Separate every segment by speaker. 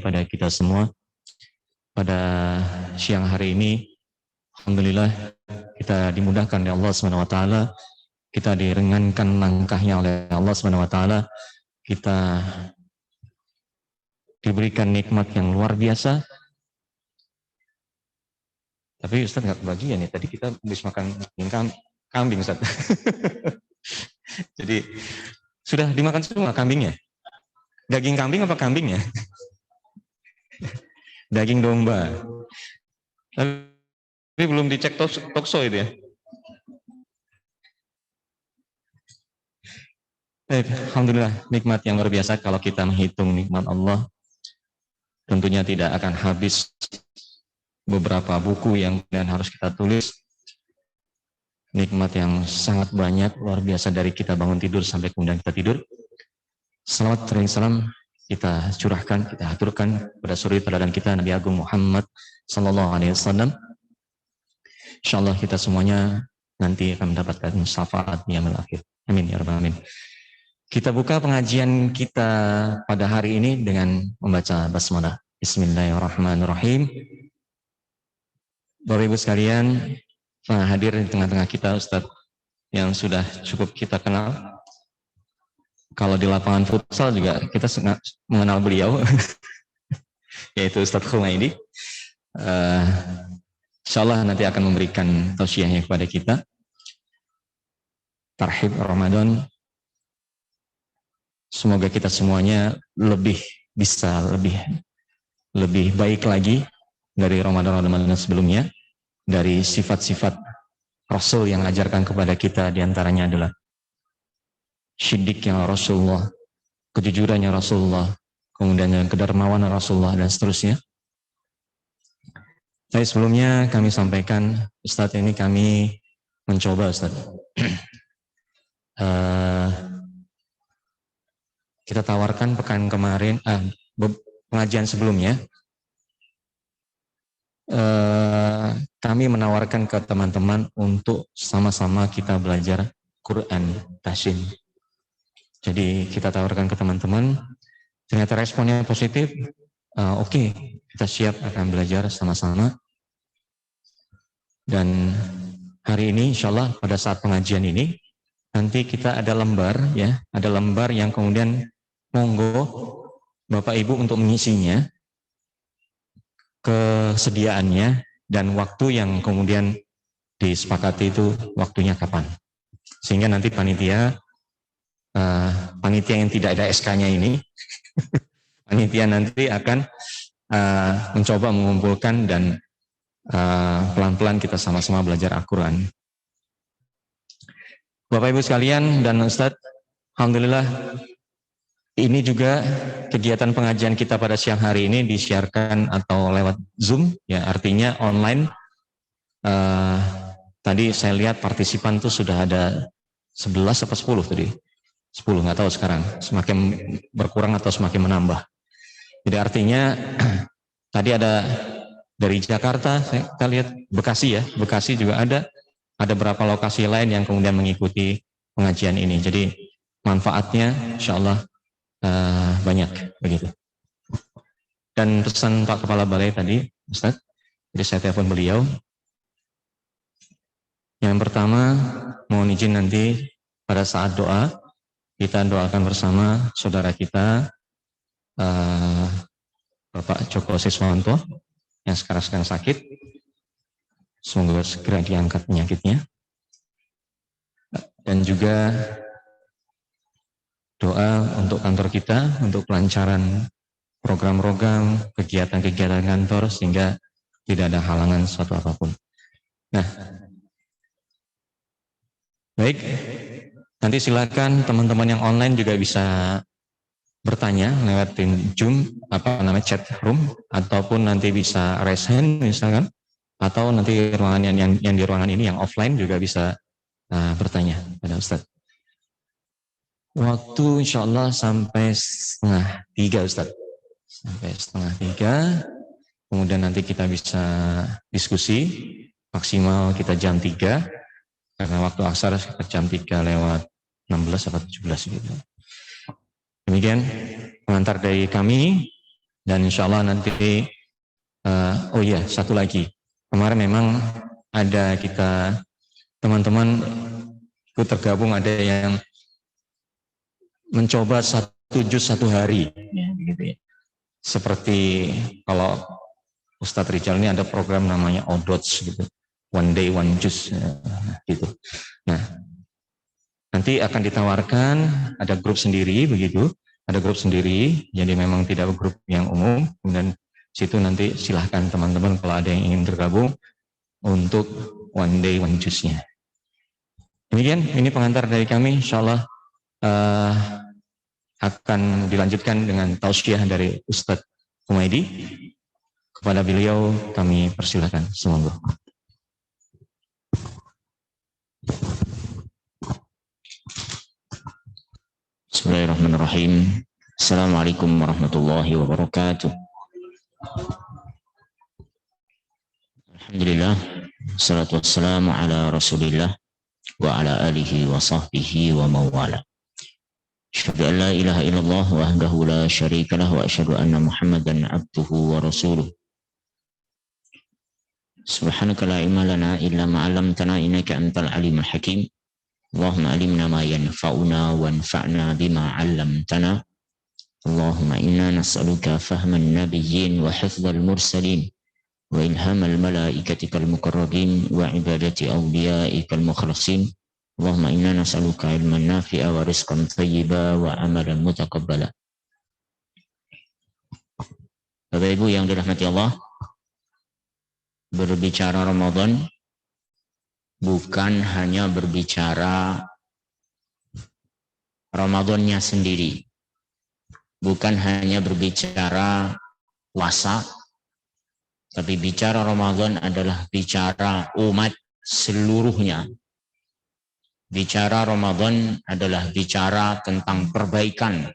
Speaker 1: pada kita semua. Pada siang hari ini, alhamdulillah kita dimudahkan oleh Allah SWT, kita diringankan langkahnya oleh Allah SWT, kita diberikan nikmat yang luar biasa. Tapi Ustaz nggak kebagian ya, tadi kita habis makan kambing Ustaz. Jadi sudah dimakan semua kambingnya? Daging kambing apa kambingnya? Daging domba. Tapi belum dicek tokso itu ya. Alhamdulillah, nikmat yang luar biasa. Kalau kita menghitung nikmat Allah, tentunya tidak akan habis beberapa buku yang harus kita tulis. Nikmat yang sangat banyak, luar biasa, dari kita bangun tidur sampai kemudian kita tidur. Salawat dan salam kita curahkan, kita haturkan pada suri teladan kita Nabi Agung Muhammad sallallahu alaihi wasallam. Insyaallah kita semuanya nanti akan mendapatkan syafaat di yaumil akhir. Amin ya rabbal alamin. Kita buka pengajian kita pada hari ini dengan membaca basmalah. Bismillahirrahmanirrahim. Bapak Ibu sekalian, hadir di tengah-tengah kita Ustadz yang sudah cukup kita kenal. Kalau di lapangan futsal juga kita mengenal beliau, yaitu Ustadz Khumaidi. Insyaallah nanti akan memberikan tausiahnya kepada kita. Tarhib Ramadan. Semoga kita semuanya bisa lebih baik lagi dari Ramadan sebelumnya, dari sifat-sifat Rasul yang ajarkan kepada kita. Diantaranya adalah syidiknya Rasulullah, kejujurannya Rasulullah, kemudian kedermawanan Rasulullah, dan seterusnya. Tapi sebelumnya kami sampaikan, Ustadz, ini kami mencoba Ustadz, kita tawarkan pekan kemarin, pengajian sebelumnya, kami menawarkan ke teman-teman untuk sama-sama kita belajar Quran Tahsin. Jadi kita tawarkan ke teman-teman, ternyata responnya positif. Oke, kita siap akan belajar sama-sama. Dan hari ini insya Allah pada saat pengajian ini, nanti kita ada lembar ya, ada lembar yang kemudian monggo Bapak Ibu untuk mengisinya, kesediaannya, dan waktu yang kemudian disepakati itu waktunya kapan. Sehingga nanti panitia yang tidak ada SK-nya ini, panitia nanti akan mencoba mengumpulkan dan pelan-pelan kita sama-sama belajar Al-Quran. Bapak Ibu sekalian dan Ustadz, alhamdulillah ini juga kegiatan pengajian kita pada siang hari ini disiarkan atau lewat Zoom, ya, artinya online. Tadi saya lihat partisipan itu sudah ada 11 atau 10 tadi. 10, nggak tahu sekarang, semakin berkurang atau semakin menambah. Jadi artinya tadi ada dari Jakarta, kita lihat Bekasi ya, Bekasi juga ada beberapa lokasi lain yang kemudian mengikuti pengajian ini. Jadi manfaatnya insya Allah banyak begitu. Dan pesan Pak Kepala Balai tadi, Ustaz, jadi saya telepon beliau. Yang pertama, mohon izin nanti pada saat doa, kita doakan bersama saudara kita, Bapak Joko Siswanto, yang sekarang sakit. Semoga segera diangkat penyakitnya. Dan juga doa untuk kantor kita, untuk kelancaran program-program, kegiatan-kegiatan kantor, sehingga tidak ada halangan suatu apapun. Nah, baik, nanti silakan teman-teman yang online juga bisa bertanya lewat Zoom, chat room, ataupun nanti bisa raise hand misalkan, atau nanti ruangan yang di ruangan ini yang offline juga bisa bertanya pada Ustadz. Waktu insya Allah sampai 2:30 Ustadz. Sampai 2:30, kemudian nanti kita bisa diskusi, maksimal kita jam 3, karena waktu asar sekitar jam 3:16 atau 17 gitu. Demikian pengantar dari kami. Dan insya Allah nanti, oh iya, satu lagi. Kemarin memang ada kita teman-teman ikut tergabung, ada yang mencoba satu juz satu hari. Ya, gitu ya. Seperti kalau Ustadz Rijal ini ada program namanya Odots gitu. One day, one juz. Gitu. Nah, nanti akan ditawarkan, ada grup sendiri begitu. Ada grup sendiri, jadi memang tidak grup yang umum. Kemudian situ nanti silahkan teman-teman kalau ada yang ingin tergabung untuk one day one juznya. Demikian, ini pengantar dari kami. Insyaallah akan dilanjutkan dengan tausiah dari Ustadz Humaydi. Kepada beliau kami persilahkan. Semoga.
Speaker 2: Bismillahirrahmanirrahim. Assalamualaikum warahmatullahi wabarakatuh. Alhamdulillah, salatu wassalamu ala rasulillah wa ala alihi wa sahbihi wa mawala. Asyhadu an la ilaha illallah wahdahu la syarika lah wa asyhadu anna Muhammadan abduhu wa rasuluh. Subhanaka la ilma lana illa ma 'allamtana innaka antal alimul hakim. Allahumma alimna ma yanfa'una wanfa'na bima 'allamtana. Allahumma inna nas'aluka fahman nabiyyin wa hifdzal mursalin wa ilhamal malaikatikal muqarrabin wa ibadati awliyaikal mukhlasin. Allahumma inna nas'aluka ilman nafi'a wa rizqan thayyiba wa amalan mutaqabbala. Bapak Ibu yang dirahmati Allah, berbicara Ramadan bukan hanya berbicara Ramadannya sendiri, bukan hanya berbicara puasa, tapi bicara Ramadan adalah bicara umat seluruhnya. Bicara Ramadan adalah bicara tentang perbaikan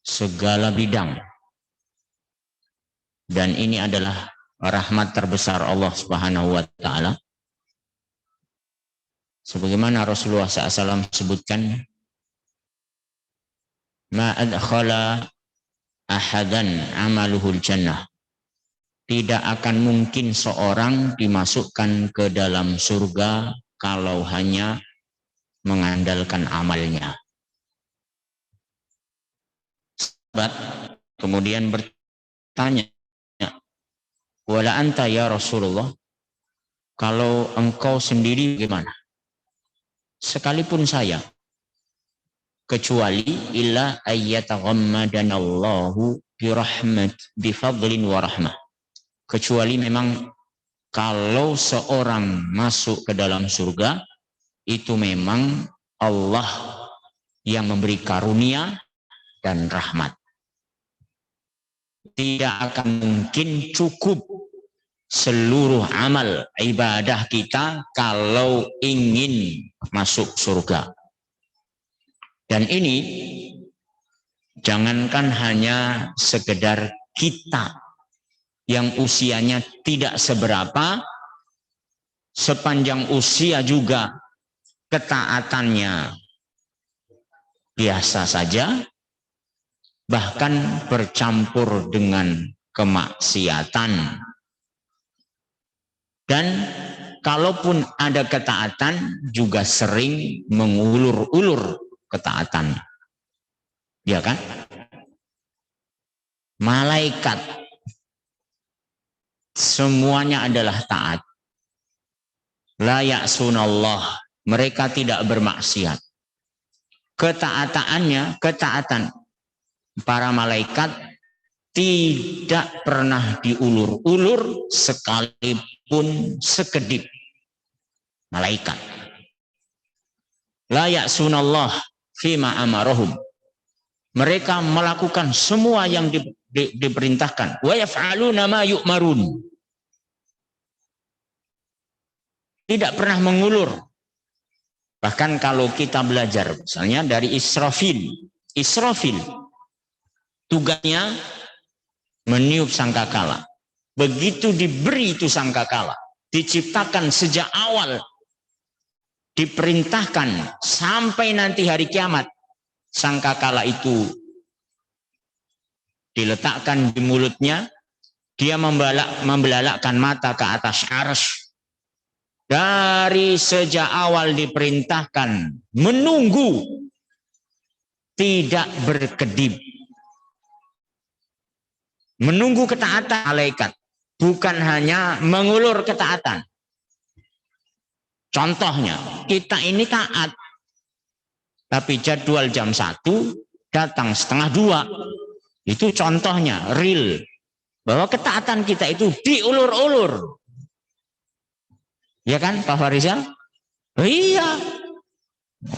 Speaker 2: segala bidang. Dan ini adalah rahmat terbesar Allah Subhanahu wa taala. Sebagaimana Rasulullah SAW sebutkan, ma adkhala ahadan amaluhul jannah. Tidak akan mungkin seorang dimasukkan ke dalam surga kalau hanya mengandalkan amalnya. Sahabat kemudian bertanya, wala anta ya Rasulullah, kalau engkau sendiri bagaimana? Sekalipun saya, kecuali illa ayyataghammadanallahu birahmat bifadlin wa rahmah. Kecuali memang kalau seorang masuk ke dalam surga, itu memang Allah yang memberi karunia dan rahmat. Tidak akan mungkin cukup seluruh amal ibadah kita kalau ingin masuk surga. Dan ini jangankan hanya sekedar kita yang usianya tidak seberapa, sepanjang usia juga ketaatannya biasa saja, bahkan bercampur dengan kemaksiatan. Dan kalaupun ada ketaatan juga sering mengulur-ulur ketaatan. Ya kan? Malaikat semuanya adalah taat. La ya'sunallah, mereka tidak bermaksiat. Ketaatan para malaikat tidak pernah diulur-ulur sekalipun sekedip. Malaikat. La ya'sunallah fima amarahum. Mereka melakukan semua yang diperintahkan. Wa yaf'aluna ma yu'marun. Tidak pernah mengulur. Bahkan kalau kita belajar misalnya dari Israfil. Israfil tugasnya meniup sangkakala. Begitu diberi itu sangkakala, diciptakan sejak awal, diperintahkan sampai nanti hari kiamat, sangkakala itu diletakkan di mulutnya, dia membelalakkan mata ke atas arsy. Dari sejak awal diperintahkan menunggu, tidak berkedip. Menunggu ketaatan malaikat, bukan hanya mengulur ketaatan. Contohnya, kita ini taat, tapi jadwal jam 1 datang setengah 2. Itu contohnya, real. Bahwa ketaatan kita itu diulur-ulur. Ya kan Pak Farizal? Oh, iya.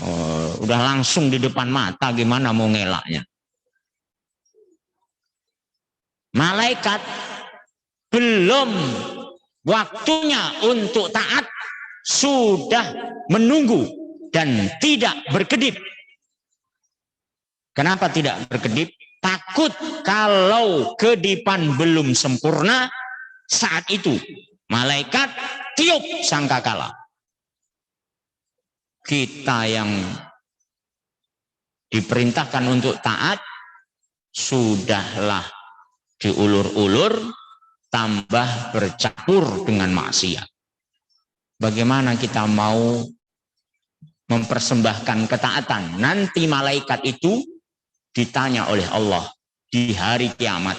Speaker 2: Oh, udah langsung di depan mata, gimana mau ngelaknya? Malaikat belum waktunya untuk taat, sudah menunggu dan tidak berkedip. Kenapa tidak berkedip? Takut kalau kedipan belum sempurna, saat itu malaikat tiup sangkakala. Kita yang diperintahkan untuk taat sudahlah diulur-ulur, tambah bercampur dengan maksiat. Bagaimana kita mau mempersembahkan ketaatan? Nanti malaikat itu ditanya oleh Allah di hari kiamat.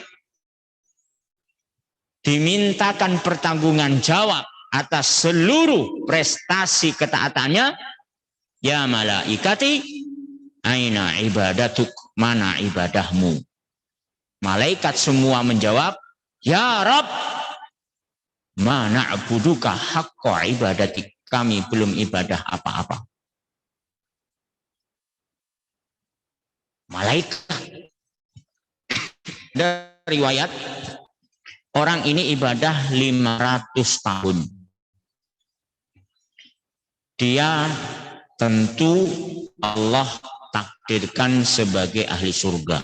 Speaker 2: Dimintakan pertanggungan jawab atas seluruh prestasi ketaatannya. Ya malaikati, aina ibadatuk, mana ibadahmu? Malaikat semua menjawab, ya Rabb, mana abuduka haqqa ibadatik, kami belum ibadah apa-apa. Malaikat. Dari riwayat, orang ini ibadah 500 tahun. Dia tentu Allah takdirkan sebagai ahli surga.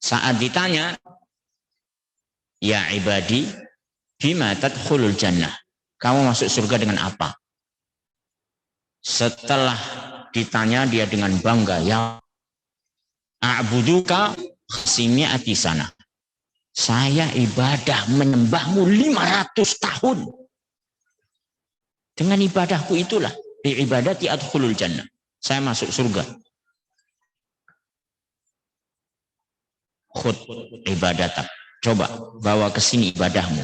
Speaker 2: Saat ditanya, ya ibadi, bima tadkhulul jannah, kamu masuk surga dengan apa? Setelah ditanya, dia dengan bangga, ya a'buduka simi'ati sana, saya ibadah menyembahmu 500 tahun. Dengan ibadahku itulah, bi ibadati adkhulul jannah, saya masuk surga. Khud ibadatak, coba bawa ke sini ibadahmu.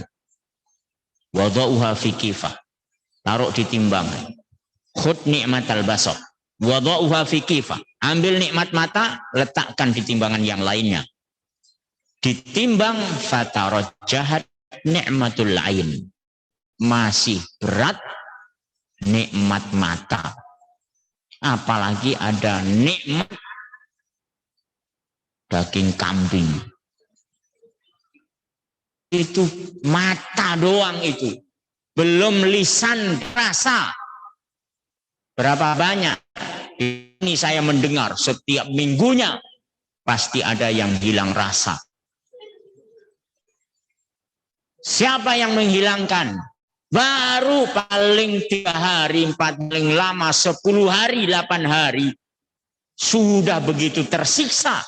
Speaker 2: Wada'uha fi kifah, taruh di timbangan. Khud ni'matal basar, wada'uha fi kifah, ambil nikmat mata, letakkan di timbangan yang lainnya. Ditimbang fatarajjahat ni'matul ain, masih berat nikmat mata. Apalagi ada nikmat daging kambing. Itu mata doang itu. Belum lisan rasa. Berapa banyak ini saya mendengar setiap minggunya pasti ada yang hilang rasa. Siapa yang menghilangkan? Baru paling 3 hari, 4, paling lama 10 hari, 8 hari. Sudah begitu tersiksa.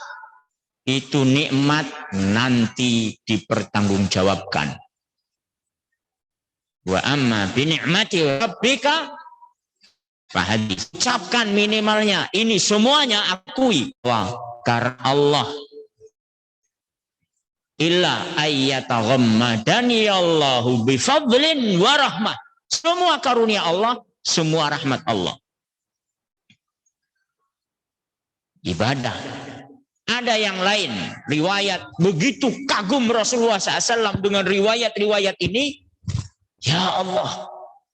Speaker 2: Itu nikmat nanti dipertanggungjawabkan. Wa amma bi ni'mati rabbika fahadits. Ucapkan minimalnya. Ini semuanya akui. Wah, karena Allah. Illa ayyataghammadani Allahu bifadlin wa rahmah. Semua karunia Allah, semua rahmat Allah. Ibadah. Ada yang lain, riwayat begitu kagum Rasulullah SAW dengan riwayat-riwayat ini. Ya Allah,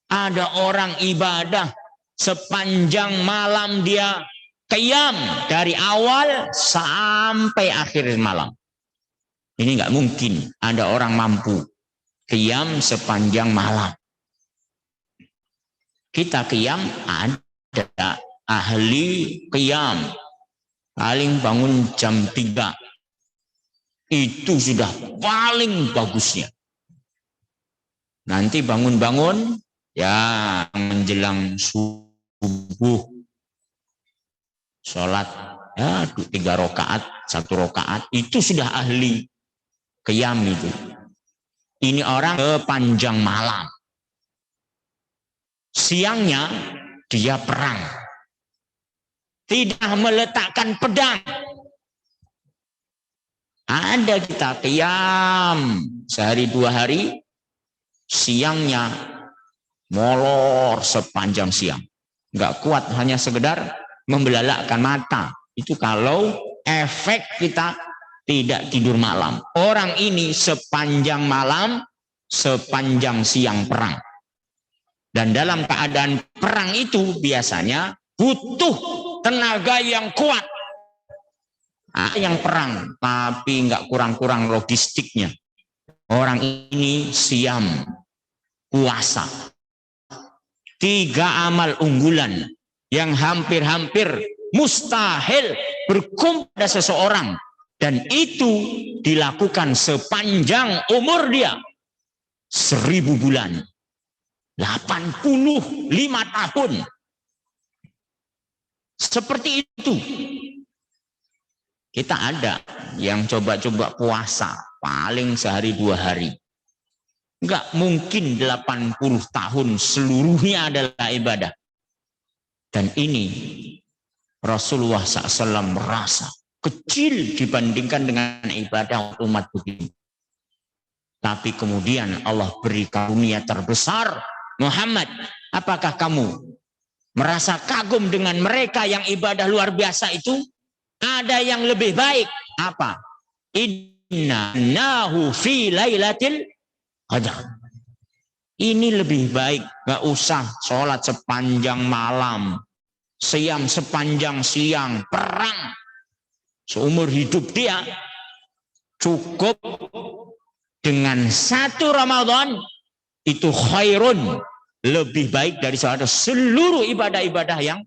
Speaker 2: ada orang ibadah sepanjang malam dia qiyam dari awal sampai akhir malam. Ini nggak mungkin ada orang mampu qiyam sepanjang malam. Kita qiyam, ada ahli qiyam. Paling bangun jam 3. Itu sudah paling bagusnya. Nanti bangun-bangun, ya menjelang subuh. Sholat Ya, 3 rakaat, 1 rakaat itu sudah ahli qiyam itu. Ini orang sepanjang malam. Siangnya dia perang. Tidak meletakkan pedang. Ada kita qiyam sehari 2 hari, siangnya molor sepanjang siang. Nggak kuat, hanya sekedar membelalakkan mata. Itu kalau efek kita tidak tidur malam. Orang ini sepanjang malam, sepanjang siang perang. Dan dalam keadaan perang itu biasanya butuh tenaga yang kuat. Yang perang, tapi nggak kurang-kurang logistiknya. Orang ini siam, puasa. 3 amal unggulan yang hampir-hampir mustahil berkumpul pada seseorang. Dan itu dilakukan sepanjang umur dia. 1000 bulan. 85 tahun. Seperti itu. Kita ada yang coba-coba puasa. Paling sehari 2 hari. Enggak mungkin 80 tahun seluruhnya adalah ibadah. Dan ini Rasulullah SAW merasa kecil dibandingkan dengan ibadah umat begini. Tapi kemudian Allah beri karunia terbesar. Muhammad, apakah kamu merasa kagum dengan mereka yang ibadah luar biasa itu? Ada yang lebih baik. Apa? Innahu fi lailatil qadar. Ini lebih baik. Gak usah sholat sepanjang malam, siam sepanjang siang, perang seumur hidup dia. Cukup dengan 1 Ramadan itu khairun, lebih baik dari seluruh ibadah-ibadah yang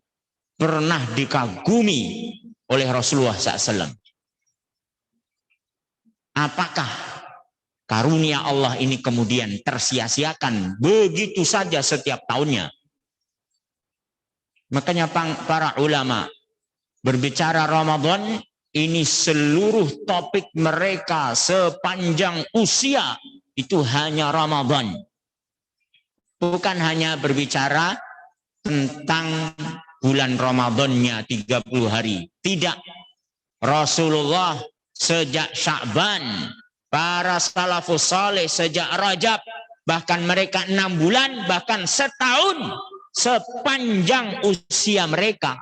Speaker 2: pernah dikagumi oleh Rasulullah SAW. Apakah karunia Allah ini kemudian tersia-siakan begitu saja setiap tahunnya? Makanya para ulama berbicara Ramadan, ini seluruh topik mereka sepanjang usia itu hanya Ramadan. Bukan hanya berbicara tentang bulan Ramadannya 30 hari. Tidak. Rasulullah sejak Sya'ban, para salafus saleh sejak Rajab, bahkan mereka 6 bulan, bahkan setahun, sepanjang usia mereka.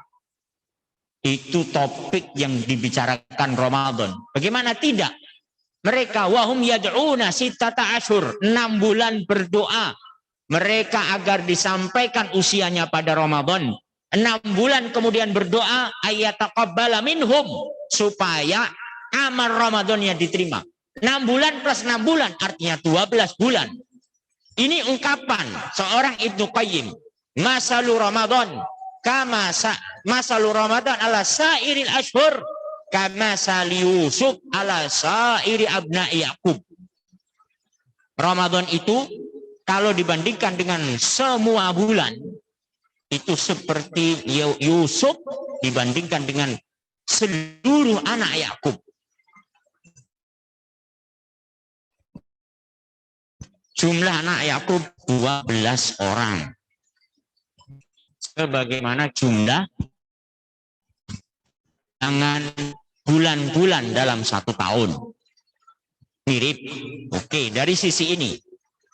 Speaker 2: Itu topik yang dibicarakan Ramadan. Bagaimana tidak? Mereka wahum yad'una sittata asyhur, 6 bulan berdoa. Mereka agar disampaikan usianya pada Ramadan. 6 bulan kemudian berdoa ayataqabbala minhum, supaya amal Ramadannya diterima. 6 bulan plus 6 bulan artinya 12 bulan. Ini ungkapan seorang Ibnu Qayyim. Masalu Ramadan kama masalu Ramadan ala sairil ashhur kama sali Yusuf ala sairi abna'i Yaqub. Ramadan itu kalau dibandingkan dengan semua bulan, itu seperti Yusuf dibandingkan dengan seluruh anak Yakub. Jumlah anak Yakub 12 orang. Sebagaimana jumlah dengan bulan-bulan dalam 1 tahun. Mirip. Oke, dari sisi ini.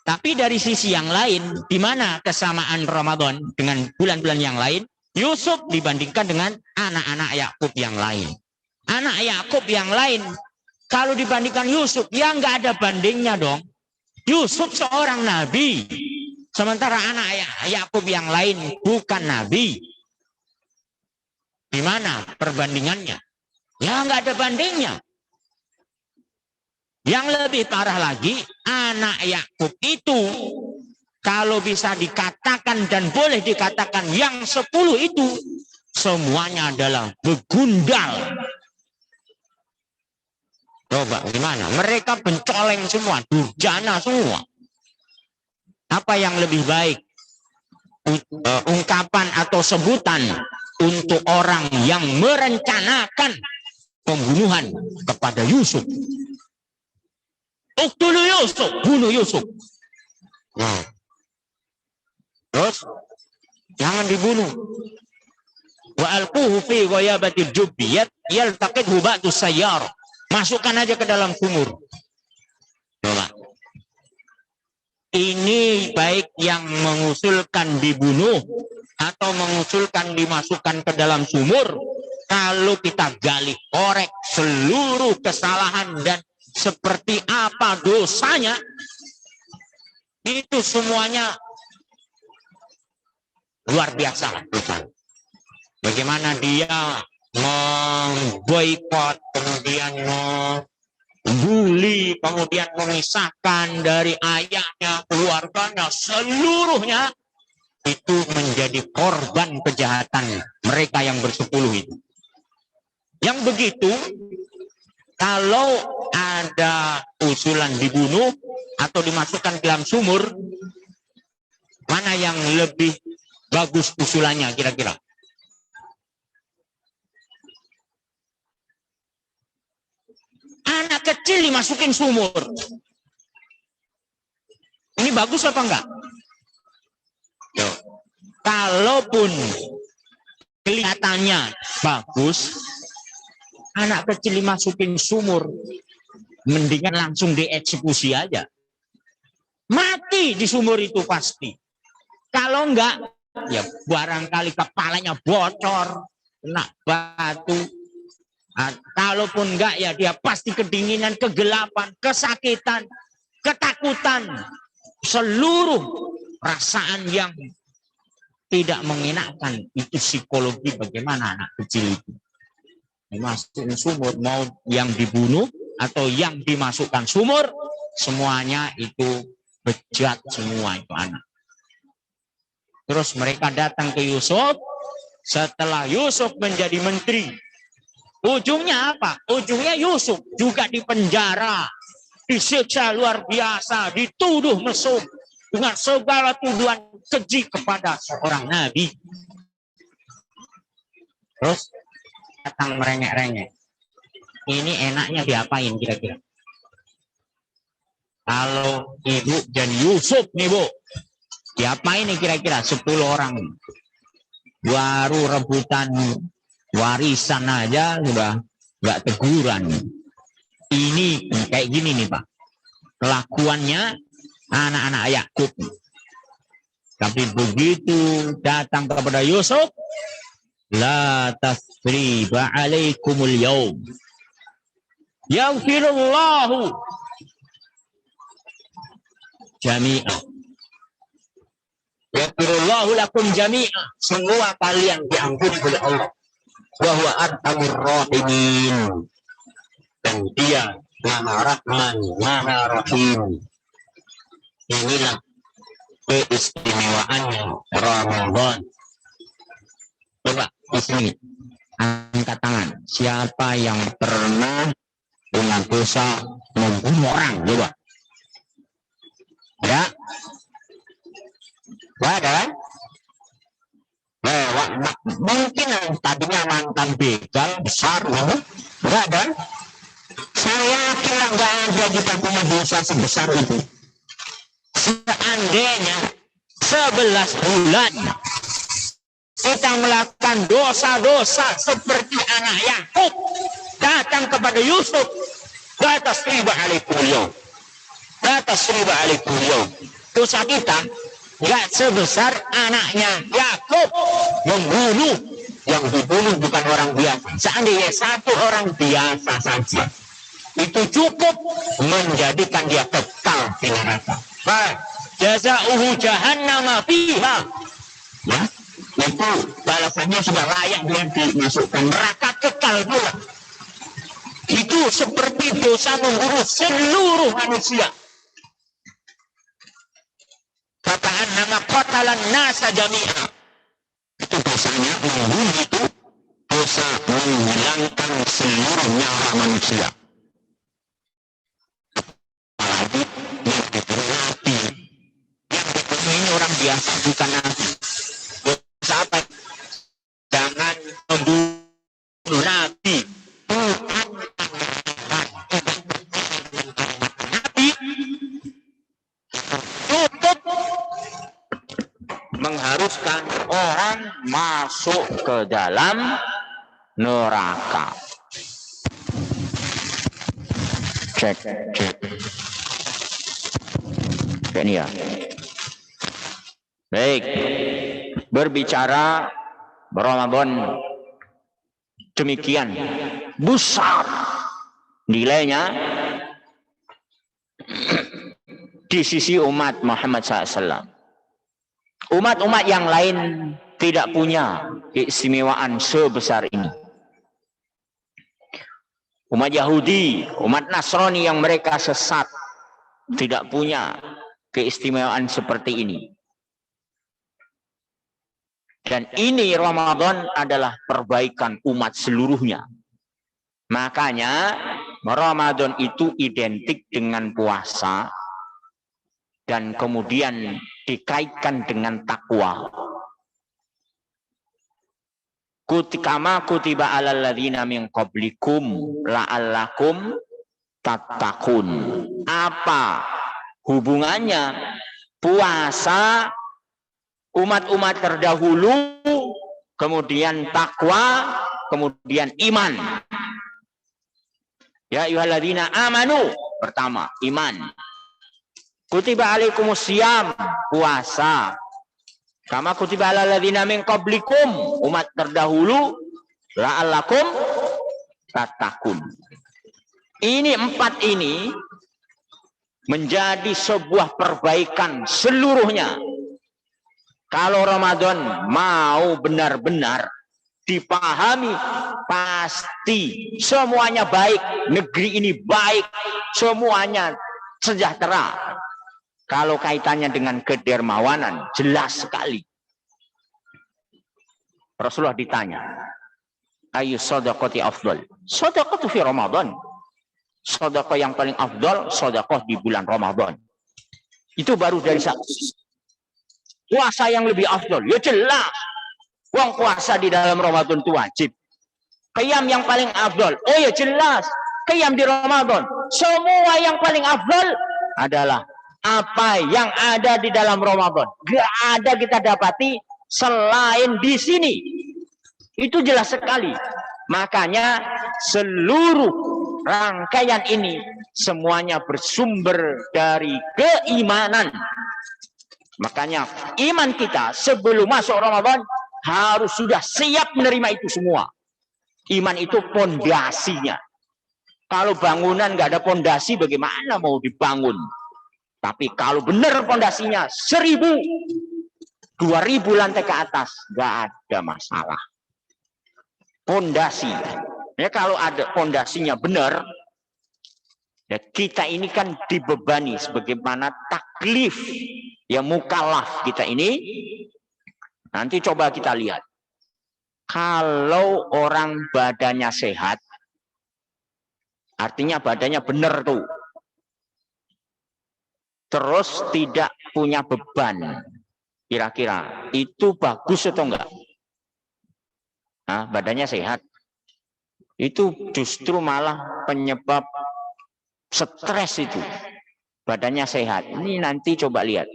Speaker 2: Tapi dari sisi yang lain, di mana kesamaan Ramadan dengan bulan-bulan yang lain? Yusuf dibandingkan dengan anak-anak Yakub yang lain. Anak Yakub yang lain, kalau dibandingkan Yusuf, ya nggak ada bandingnya dong. Yusuf seorang nabi, sementara anak Yakub yang lain bukan nabi. Di mana perbandingannya? Ya nggak ada bandingnya. Yang lebih parah lagi, anak Yakub itu kalau bisa dikatakan dan boleh dikatakan yang 10 itu semuanya adalah begundal. Coba gimana? Mereka pencoleng semua, durjana semua. Apa yang lebih baik? Ungkapan atau sebutan untuk orang yang merencanakan pembunuhan kepada Yusuf. Uktulu Yusuf, bunuh Yusuf. Nah, terus jangan dibunuh. Wa alquhu fi ghayabatil jubbi yaltaqithu ba'du sayyar. Masukkan aja ke dalam sumur. Coba. Ini baik yang mengusulkan dibunuh atau mengusulkan dimasukkan ke dalam sumur. Kalau kita gali korek seluruh kesalahan dan seperti apa dosanya, itu semuanya luar biasa dosanya. Bagaimana dia memboikot, kemudian membuli, kemudian memisahkan dari ayahnya, keluarganya, seluruhnya itu menjadi korban kejahatan mereka yang bersepuluh itu. Yang begitu, kalau ada usulan dibunuh atau dimasukkan ke dalam sumur, mana yang lebih bagus usulannya kira-kira? Anak kecil dimasukin sumur. Ini bagus apa enggak? Tuh. Kalaupun kelihatannya bagus, anak kecil dimasukin sumur, mendingan langsung dieksekusi aja. Mati di sumur itu pasti. Kalau enggak, ya barangkali kepalanya bocor, kena batu. Kalaupun enggak, ya dia pasti kedinginan, kegelapan, kesakitan, ketakutan, seluruh perasaan yang tidak mengenakan. Itu psikologi bagaimana anak kecil itu dimasukin sumur, mau yang dibunuh atau yang dimasukkan sumur, semuanya itu bejat semua itu anak. Terus mereka datang ke Yusuf. Setelah Yusuf menjadi menteri, ujungnya apa? Ujungnya Yusuf juga dipenjara, disiksa luar biasa, dituduh mesum dengan segala tuduhan keji kepada seorang nabi. Terus datang merengek-rengek. Ini enaknya diapain kira-kira? Kalau ibu dan Yusuf nih bu, diapain nih kira-kira? 10 orang baru rebutan warisan aja sudah nggak teguran. Ini kayak gini nih Pak, kelakuannya anak-anak Yakub. Tapi begitu datang kepada Yusuf, la tasriba alaikumul yaum, yaghfirullahu jami'an, yaghfirullahu lakum jami'an, semua kalian diampuni oleh Allah. Wa huwa arhamur rahimin, dan dia Maha Rahman, Maha Rahim. Inilah keistimewaannya Ramadan. Coba di sini angkat tangan. Siapa yang pernah punya dosa membunuh orang? Coba. Ya? Ada kan? Mungkin tadinya mantan begal besar, enggak ada. Saya kira enggak ada kita punya dosa sebesar itu. Seandainya 11 bulan kita melakukan dosa-dosa seperti anak Yakub datang kepada Yusuf, la tasriba alaikum, la tasriba alaikum. Dosa kita nggak sebesar anaknya Yakub membunuh. Yang dibunuh bukan orang biasa. Seandainya satu orang biasa saja, itu cukup menjadikan dia kekal di neraka. Jazauhu jahannam fiha. Ya, itu balasannya sudah layak dia dimasukkan neraka kekal pula. Itu seperti dosa membunuh seluruh manusia. Kataan nama qatalan nasa jami'a. Itu dosanya membunuh, itu dosa menghilangkan seluruh nyawa manusia. Apalagi yang dibunuh nabi. Yang dibunuh ini orang biasa, bukan nabi. Dosa apa? Jangan mengharuskan orang masuk ke dalam neraka. Cek. Ini ya. Baik. Berbicara Ramadan demikian besar nilainya di sisi umat Muhammad SAW. Umat-umat yang lain tidak punya keistimewaan sebesar ini. Umat Yahudi, umat Nasrani yang mereka sesat tidak punya keistimewaan seperti ini. Dan ini Ramadan adalah perbaikan umat seluruhnya. Makanya Ramadan itu identik dengan puasa dan kemudian dikaitkan dengan takwa. Kama kutiba alal ladzina min qablikum la'allakum tattaqun. Apa hubungannya puasa umat-umat terdahulu, kemudian takwa, kemudian iman? Ya ayyuhalladzina amanu, pertama iman. Kutiba alaikumusiyam, puasa. Kama kutiba alal ladzina min qablikum, umat terdahulu, la'allakum tattaqun. Ini empat ini menjadi sebuah perbaikan seluruhnya. Kalau Ramadan mau benar-benar dipahami, pasti semuanya baik, negeri ini baik, semuanya sejahtera. Kalau kaitannya dengan kedermawanan, jelas sekali. Rasulullah ditanya, ayu shadaqati afdal? Shadaqatu fi Ramadan. Sedekah yang paling afdal, sedekah di bulan Ramadan. Itu baru dari satu. Puasa yang lebih afdal, ya jelas. Uang puasa di dalam Ramadan itu wajib. Qiyam yang paling afdal, oh ya jelas. Qiyam di Ramadan. Semua yang paling afdal adalah apa yang ada di dalam Ramadan. Gak ada kita dapati selain di sini. Itu jelas sekali. Makanya seluruh rangkaian ini semuanya bersumber dari keimanan. Makanya iman kita sebelum masuk Ramadan harus sudah siap menerima itu semua. Iman itu pondasinya. Kalau bangunan nggak ada pondasi, bagaimana mau dibangun? Tapi kalau benar pondasinya 1000, 2000 lantai ke atas, nggak ada masalah. Pondasi. Ya, kalau ada pondasinya benar, ya kita ini kan dibebani sebagaimana taklif, ya mukallaf kita ini. Nanti coba kita lihat. Kalau orang badannya sehat, artinya badannya benar tuh. Terus tidak punya beban. Kira-kira itu bagus atau enggak? Nah, badannya sehat. Itu justru malah penyebab stres itu. Badannya sehat. Ini nanti coba lihat.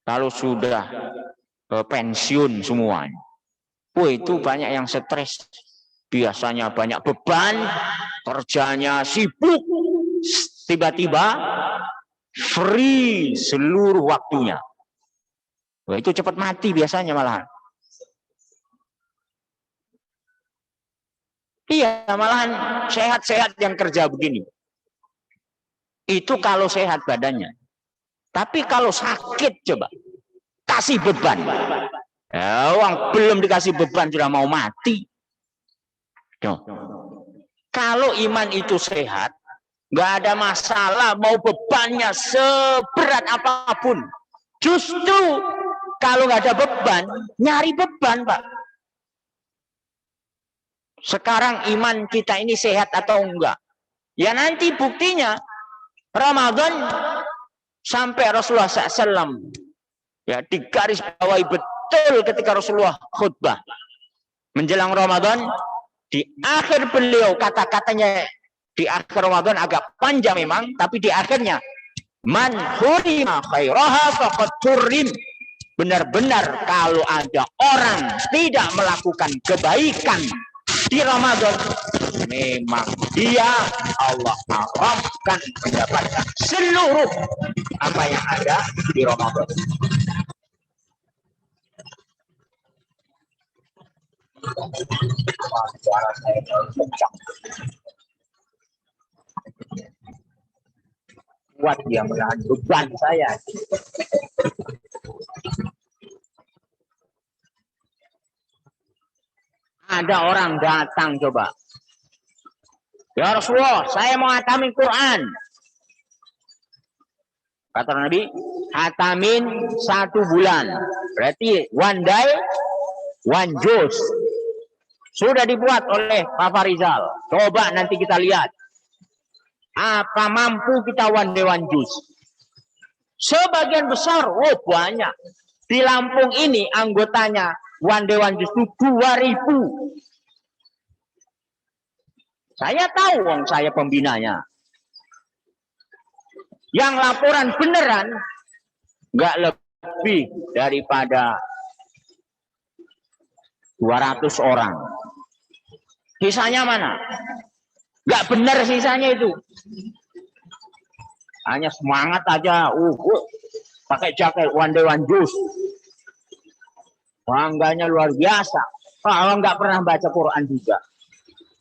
Speaker 2: Kalau sudah pensiun semuanya. Itu banyak yang stres. Biasanya banyak beban. Kerjanya sibuk. Tiba-tiba free seluruh waktunya. Itu cepat mati biasanya malahan. Iya, malahan sehat-sehat yang kerja begini. Itu kalau sehat badannya. Tapi kalau sakit coba, kasih beban. Ya, orang belum dikasih beban sudah mau mati. Kalau iman itu sehat, nggak ada masalah mau bebannya seberat apapun. Justru kalau nggak ada beban, nyari beban, Pak. Sekarang iman kita ini sehat atau enggak? Ya nanti buktinya Ramadan sampai Rasulullah SAW ya digaris bawahi betul ketika Rasulullah khutbah menjelang Ramadan. Di akhir beliau kata-katanya di akhir Ramadan agak panjang memang, tapi di akhirnya man hurima khairaha faqad turrim.
Speaker 3: Benar-benar kalau ada orang tidak melakukan kebaikan di Ramadan, memang dia Allah haramkan mendapatkan seluruh apa yang ada di Ramadan. Suara saya kencang. Kuat dia menahan beban saya. Ada orang datang coba. Ya Rasulullah, saya mau hatamin Quran. Kata Nabi, hatamin 1 bulan. Berarti one day, one juz. Sudah dibuat oleh Pak Farizal. Coba nanti kita lihat. Apa mampu kita one day, one juz. Sebagian besar, banyak. Di Lampung ini anggotanya one day, one juz itu 2.000. Saya tahu wong saya pembinanya. Yang laporan beneran nggak lebih daripada 200 orang. Sisanya mana? Nggak benar sisanya itu. Hanya semangat aja. Pakai jaket one day one juz. Bangganya luar biasa. Kalau nggak pernah baca Quran juga.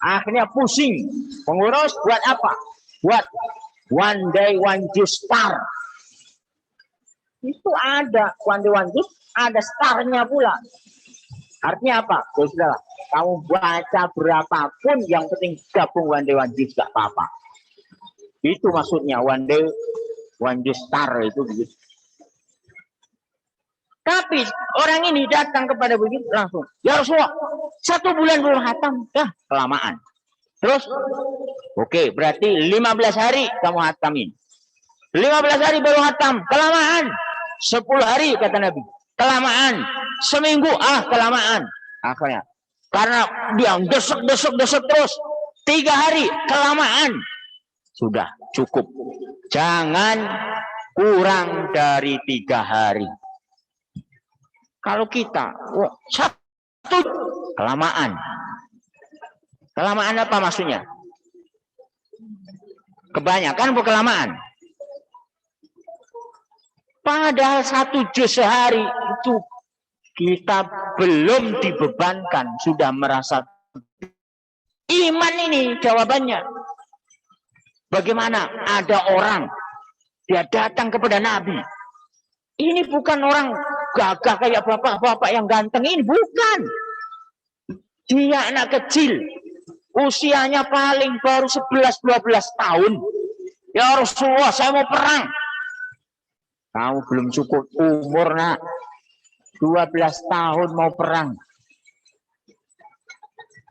Speaker 3: Akhirnya pusing. Pengurus buat apa? Buat one day one juz star. Itu ada one day one juz, ada starnya pula. Artinya apa? Ya sudahlah, kamu baca berapapun, yang penting gabung one day one juz, gak apa-apa. Itu maksudnya one day one juz star itu begitu. Tapi orang ini datang kepada begitu langsung, ya Rasulullah, 1 bulan belum hatam, kelamaan. Terus, oke, berarti 15 hari kamu hatamin. 15 hari baru hatam, kelamaan. 10 hari kata Nabi, kelamaan. Seminggu, kelamaan. Akhirnya, karena dia desek terus. 3 hari, kelamaan. Sudah, cukup. Jangan kurang dari 3 hari. Kalau kita, 1 kelamaan. Kelamaan apa maksudnya? Kebanyakan atau kelamaan? Padahal 1 juz sehari itu kita belum dibebankan, sudah merasa iman ini jawabannya. Bagaimana ada orang dia datang kepada Nabi. Ini bukan orang gagah kayak bapak-bapak yang ganteng, ini bukan. Dia anak kecil. Usianya paling baru 11-12 tahun. Ya Rasulullah, saya mau perang. Kamu belum cukup umur, nak. 12 tahun mau perang.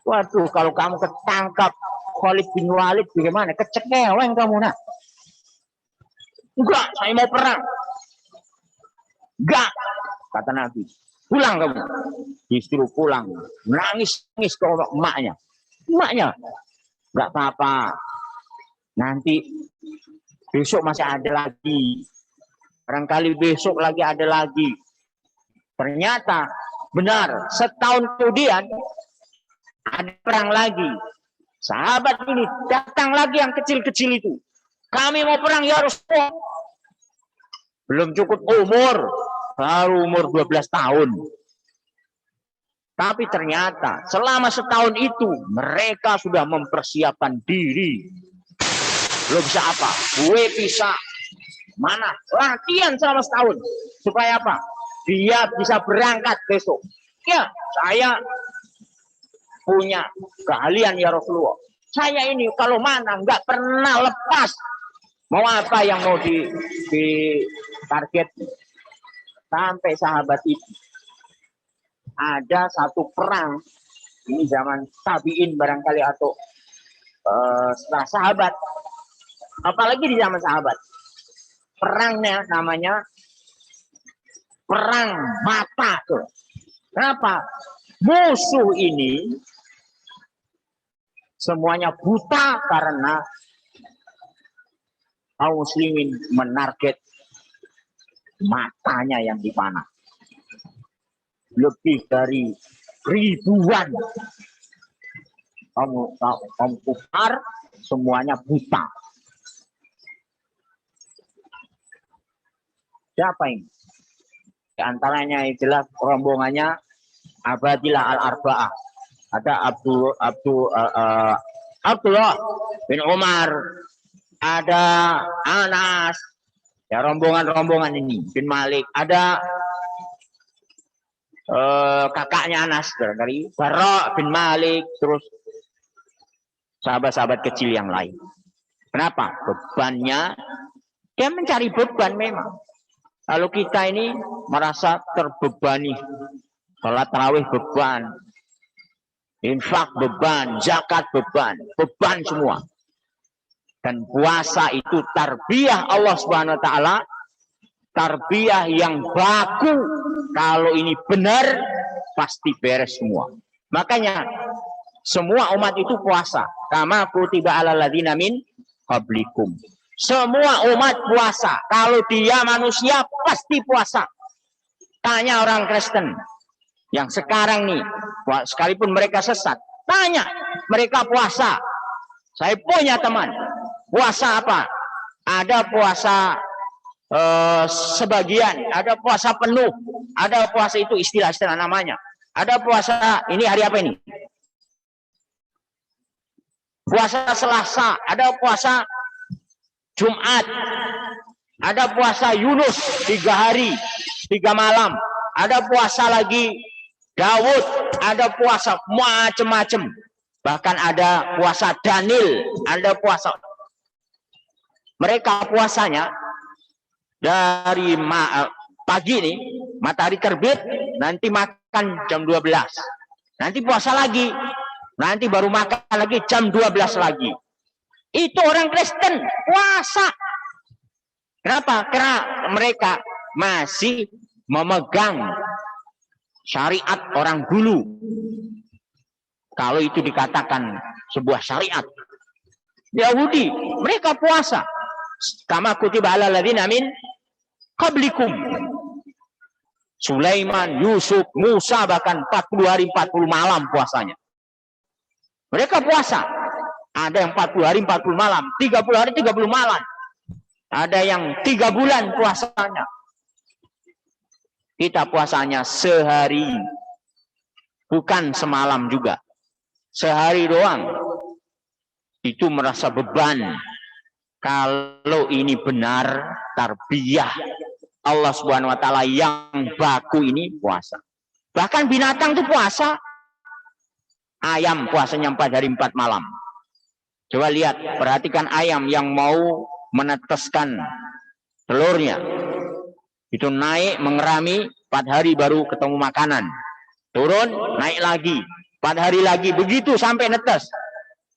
Speaker 3: Waduh, kalau kamu ketangkap Khalid bin Walid, bagaimana? Kecekeweng kamu, nak. Enggak, saya mau perang. Enggak, kata Nabi. Pulang kamu. Disuruh pulang. Nangis ke emaknya. Emaknya, enggak apa-apa. Nanti besok masih ada lagi. Barangkali besok lagi ada lagi. Ternyata benar, setahun kemudian ada perang lagi. Sahabat ini datang lagi yang kecil-kecil itu. Kami mau perang ya Rasulullah. Belum cukup umur, baru umur 12 tahun. Tapi ternyata selama setahun itu mereka sudah mempersiapkan diri. Lo bisa apa? Gue bisa mana? Latihan selama setahun. Supaya apa? Dia bisa berangkat besok. Ya, saya punya keahlian ya Rasulullah. Saya ini kalau mana nggak pernah lepas. Mau apa yang mau di target. Sampai sahabat itu ada satu perang, ini zaman tabiin barangkali atau setelah sahabat, apalagi di zaman sahabat, perangnya namanya perang mata tuh. Kenapa? Musuh ini semuanya buta karena kaum muslimin menarget matanya yang dipanah. lebih dari ribuan kaum kufar, semuanya buta. Siapa ini? Di antaranya jelas rombongannya Abadilah al-Arba'ah. Ada Abdullah bin Umar, ada Anas, ya rombongan-rombongan ini bin Malik, ada kakaknya Anas dari Bara bin Malik, terus sahabat-sahabat kecil yang lain. Kenapa? Bebannya, dia mencari beban memang. Kalau kita ini merasa terbebani, sholat tarawih beban, infak beban, zakat beban, beban semua. Dan puasa itu tarbiyah Allah Subhanahu wa taala, tarbiyah yang baku. Kalau ini benar pasti beres semua. Makanya semua umat itu puasa. Kama kutiba alal ladzina min qablikum. Semua umat puasa. Kalau dia manusia pasti puasa. Tanya orang Kristen yang sekarang nih, sekalipun mereka sesat, tanya mereka puasa. Saya punya teman, puasa apa? Ada puasa sebagian, ada puasa penuh, ada puasa itu istilah-istilah namanya. Ada puasa, ini hari apa ini? Puasa Selasa, ada puasa Jumat, ada puasa Yunus 3 hari, 3 malam, ada puasa lagi Daud, ada puasa macam-macam. Bahkan ada puasa Daniel, ada puasa. Mereka puasanya dari pagi nih, matahari terbit, nanti makan jam 12. Nanti puasa lagi, nanti baru makan lagi jam 12 lagi. Itu orang Kristen puasa. Kenapa? Karena mereka masih memegang syariat orang dulu. Kalau itu dikatakan sebuah syariat. Yahudi, mereka puasa. Kama kutiba alal ladzina min qablikum. Sulaiman, Yusuf, Musa bahkan 40 hari 40 malam puasanya. Mereka puasa. Ada yang 40 hari 40 malam, 30 hari 30 malam. Ada yang 3 bulan puasanya. Kita puasanya sehari. Bukan semalam juga. Sehari doang. Itu merasa beban. Kalau ini benar tarbiyah Allah Subhanahu wa taala yang baku ini puasa. Bahkan binatang itu puasa. Ayam puasanya 4 hari 4 malam. Coba lihat, perhatikan ayam yang mau meneteskan telurnya. Itu naik mengerami 4 hari baru ketemu makanan. Turun, naik lagi. 4 hari lagi, begitu sampai netes.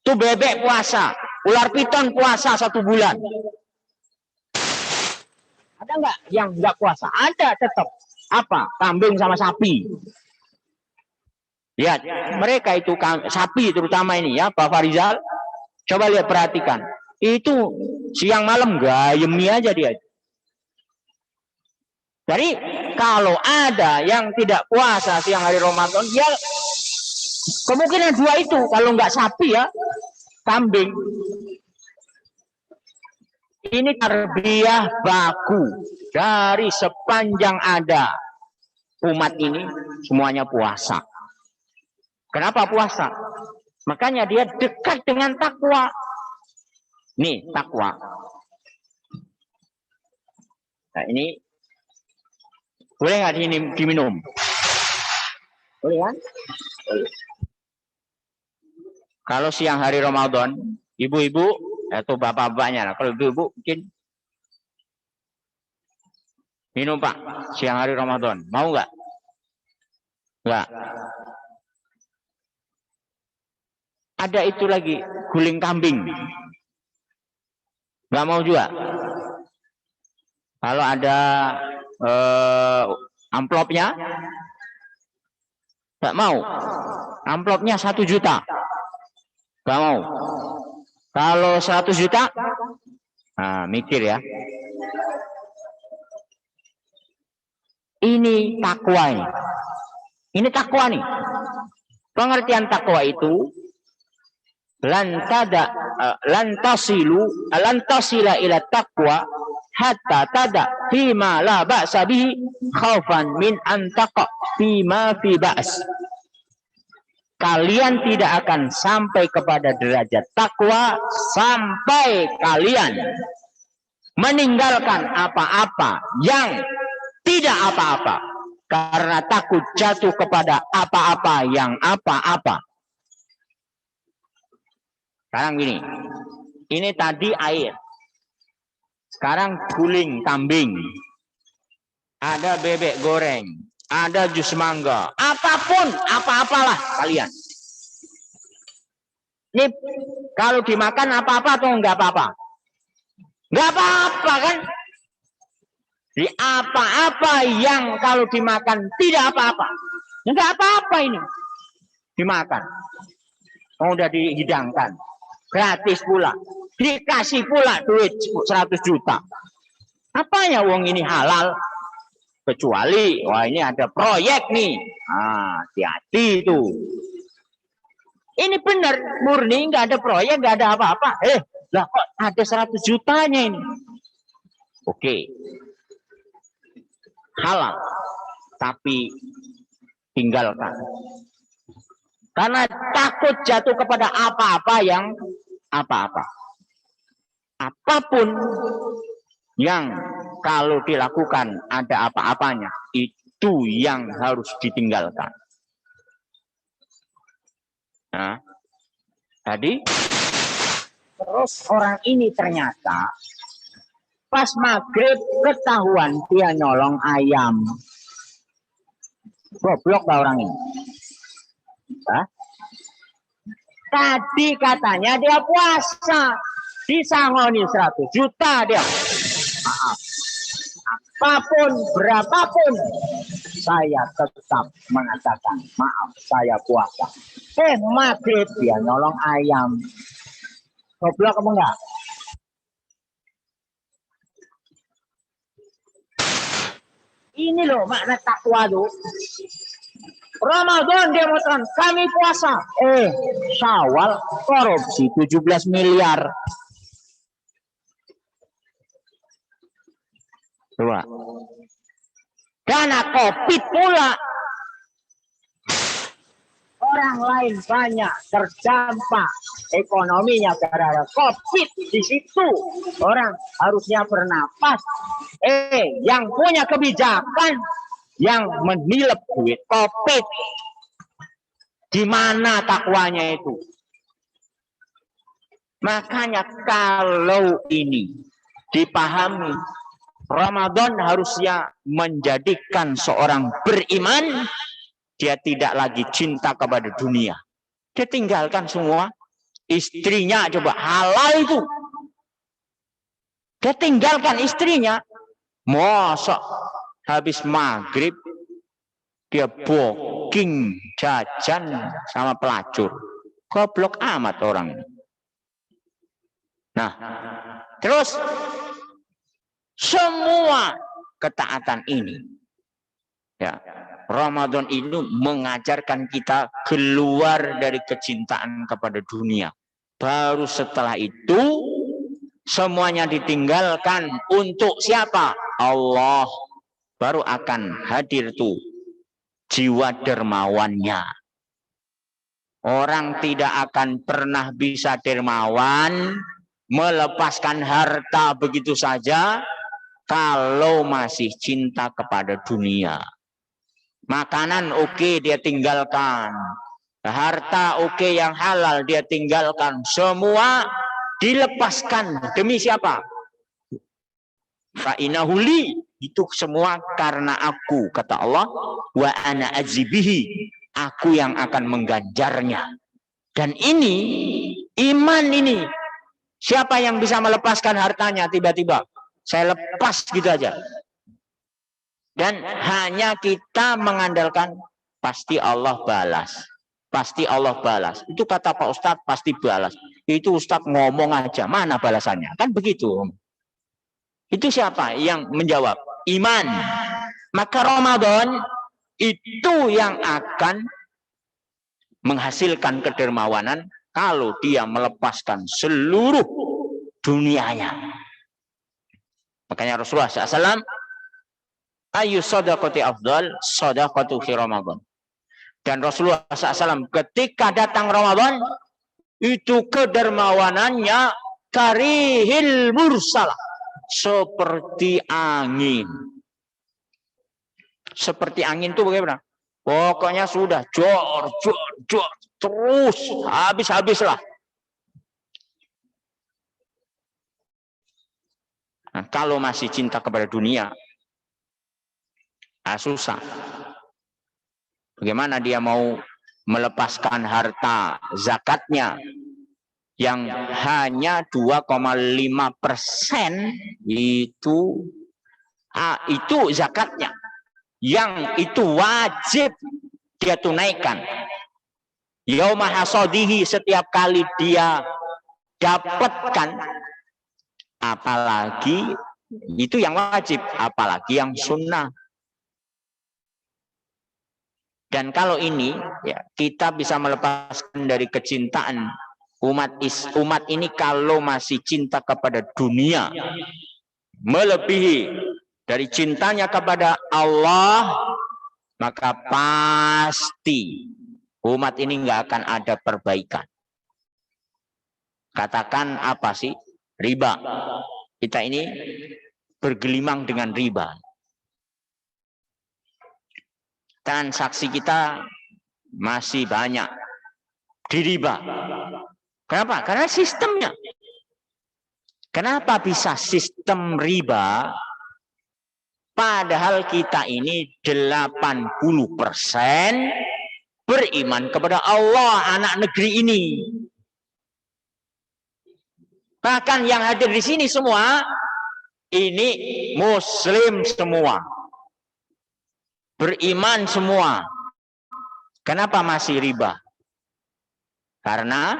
Speaker 3: Itu bebek puasa. Ular piton puasa 1 bulan. Ada nggak yang nggak puasa? Ada tetap. Apa? Kambing sama sapi. Lihat, mereka itu sapi terutama ini ya, Pak Farizal. Coba lihat, perhatikan. Itu siang malam gayemi aja dia. Jadi kalau ada yang tidak puasa siang hari Ramadan, ya kemungkinan 2 itu. Kalau nggak sapi ya, kambing. Ini tarbiyah baku. Dari sepanjang ada umat ini, semuanya puasa. Kenapa puasa? Makanya dia dekat dengan takwa. Nih, takwa. Nah, ini boleh nggak ini diminum? Boleh kan? Kalau siang hari Ramadan, ibu-ibu atau bapak-bapaknya, kalau ibu-ibu mungkin minum Pak, siang hari Ramadan. Mau nggak? Nggak. Ada itu lagi, guling kambing. Nggak mau juga. Kalau ada amplopnya, nggak mau. Amplopnya 1 juta. Nggak mau. Kalau 100 juta, nah, mikir ya. Ini takwa ini. Ini takwa nih. Pengertian takwa itu lantasila ila takwa hatta tada fima la ba'sa bihi khaufan min antaqa fima fi ba's. Kalian tidak akan sampai kepada derajat takwa sampai kalian meninggalkan apa-apa yang tidak apa-apa karena takut jatuh kepada apa-apa yang apa-apa. Sekarang gini, ini tadi air, sekarang guling kambing, ada bebek goreng, ada jus mangga, apapun, apa-apalah kalian. Ini kalau dimakan apa-apa atau enggak apa-apa? Enggak apa-apa kan? Di apa-apa yang kalau dimakan tidak apa-apa. Enggak apa-apa ini. Dimakan. Oh, udah dihidangkan. Gratis pula. Dikasih pula duit 100 juta. Apanya uang ini halal? Kecuali, wah ini ada proyek nih. Hati-hati itu. Ini benar, murni, nggak ada proyek, nggak ada apa-apa. Lah kok ada 100 jutanya ini? Oke. Halal. Tapi tinggalkan. Karena takut jatuh kepada apa-apa yang apa-apa. Apapun yang kalau dilakukan ada apa-apanya, itu yang harus ditinggalkan. Nah, tadi terus orang ini ternyata pas maghrib ketahuan dia nyolong ayam. Goblok lah orang ini. Tadi katanya dia puasa, disangoni 100 juta dia. Maaf. Apapun, berapapun, saya tetap mengatakan maaf, saya puasa. Maghrib dia nolong ayam. Goblok kamu enggak? Ini loh makna takwa tuh. Ramadan dia mengatakan kami puasa. Syawal korupsi 17 miliar. Coba. Karena COVID pula. Orang lain banyak terdampak ekonominya gara-gara COVID. Di situ orang harusnya bernapas. Yang punya kebijakan yang menilep duit COVID. Di mana takwanya itu? Makanya kalau ini dipahami, Ramadan harusnya menjadikan seorang beriman, dia tidak lagi cinta kepada dunia. Dia tinggalkan semua. Istrinya coba halal itu. Dia tinggalkan istrinya. Masa habis maghrib dia booking jajan sama pelacur. Goblok amat orang. Nah, terus semua ketaatan ini, ya, Ramadan itu mengajarkan kita keluar dari kecintaan kepada dunia. Baru setelah itu semuanya ditinggalkan untuk siapa? Allah. Baru akan hadir tuh jiwa dermawannya. Orang tidak akan pernah bisa dermawan melepaskan harta begitu saja kalau masih cinta kepada dunia. Makanan oke, dia tinggalkan. Harta oke, yang halal dia tinggalkan. Semua dilepaskan demi siapa? Fa innahu li, itu semua karena aku, kata Allah. Wa ana azibihi, aku yang akan mengganjarnya. Dan ini iman ini. Siapa yang bisa melepaskan hartanya tiba-tiba? Saya lepas gitu aja. Dan hanya kita mengandalkan pasti Allah balas. Pasti Allah balas. Itu kata Pak Ustadz, pasti balas. Itu Ustadz ngomong aja, mana balasannya? Kan begitu. Itu siapa yang menjawab? Iman. Maka Ramadan Itu yang akan menghasilkan kedermawanan kalau dia melepaskan seluruh dunianya. Makanya Rasulullah SAW, ayu sadaqati afdal, sadaqatu fi Ramadan. Dan Rasulullah SAW ketika datang Ramadan, itu kedermawanannya karihil mursalah, seperti angin. Seperti angin itu bagaimana? Pokoknya sudah jor terus habis-habislah. Nah, kalau masih cinta kepada dunia, susah. Bagaimana dia mau melepaskan harta zakatnya yang hanya 2,5% itu zakatnya, yang itu wajib dia tunaikan. Yauma hasadihi, setiap kali dia dapatkan, apalagi itu yang wajib, apalagi yang sunnah. Dan kalau ini ya, kita bisa melepaskan dari kecintaan umat ini kalau masih cinta kepada dunia melebihi dari cintanya kepada Allah, maka pasti umat ini nggak akan ada perbaikan. Katakan apa sih? Riba. Kita ini bergelimang dengan riba. Transaksi kita masih banyak di riba. Kenapa? Karena sistemnya. Kenapa bisa sistem riba? Padahal kita ini 80% beriman kepada Allah, anak negeri ini. Bahkan yang hadir di sini semua, ini Muslim semua. Beriman semua. Kenapa masih riba? Karena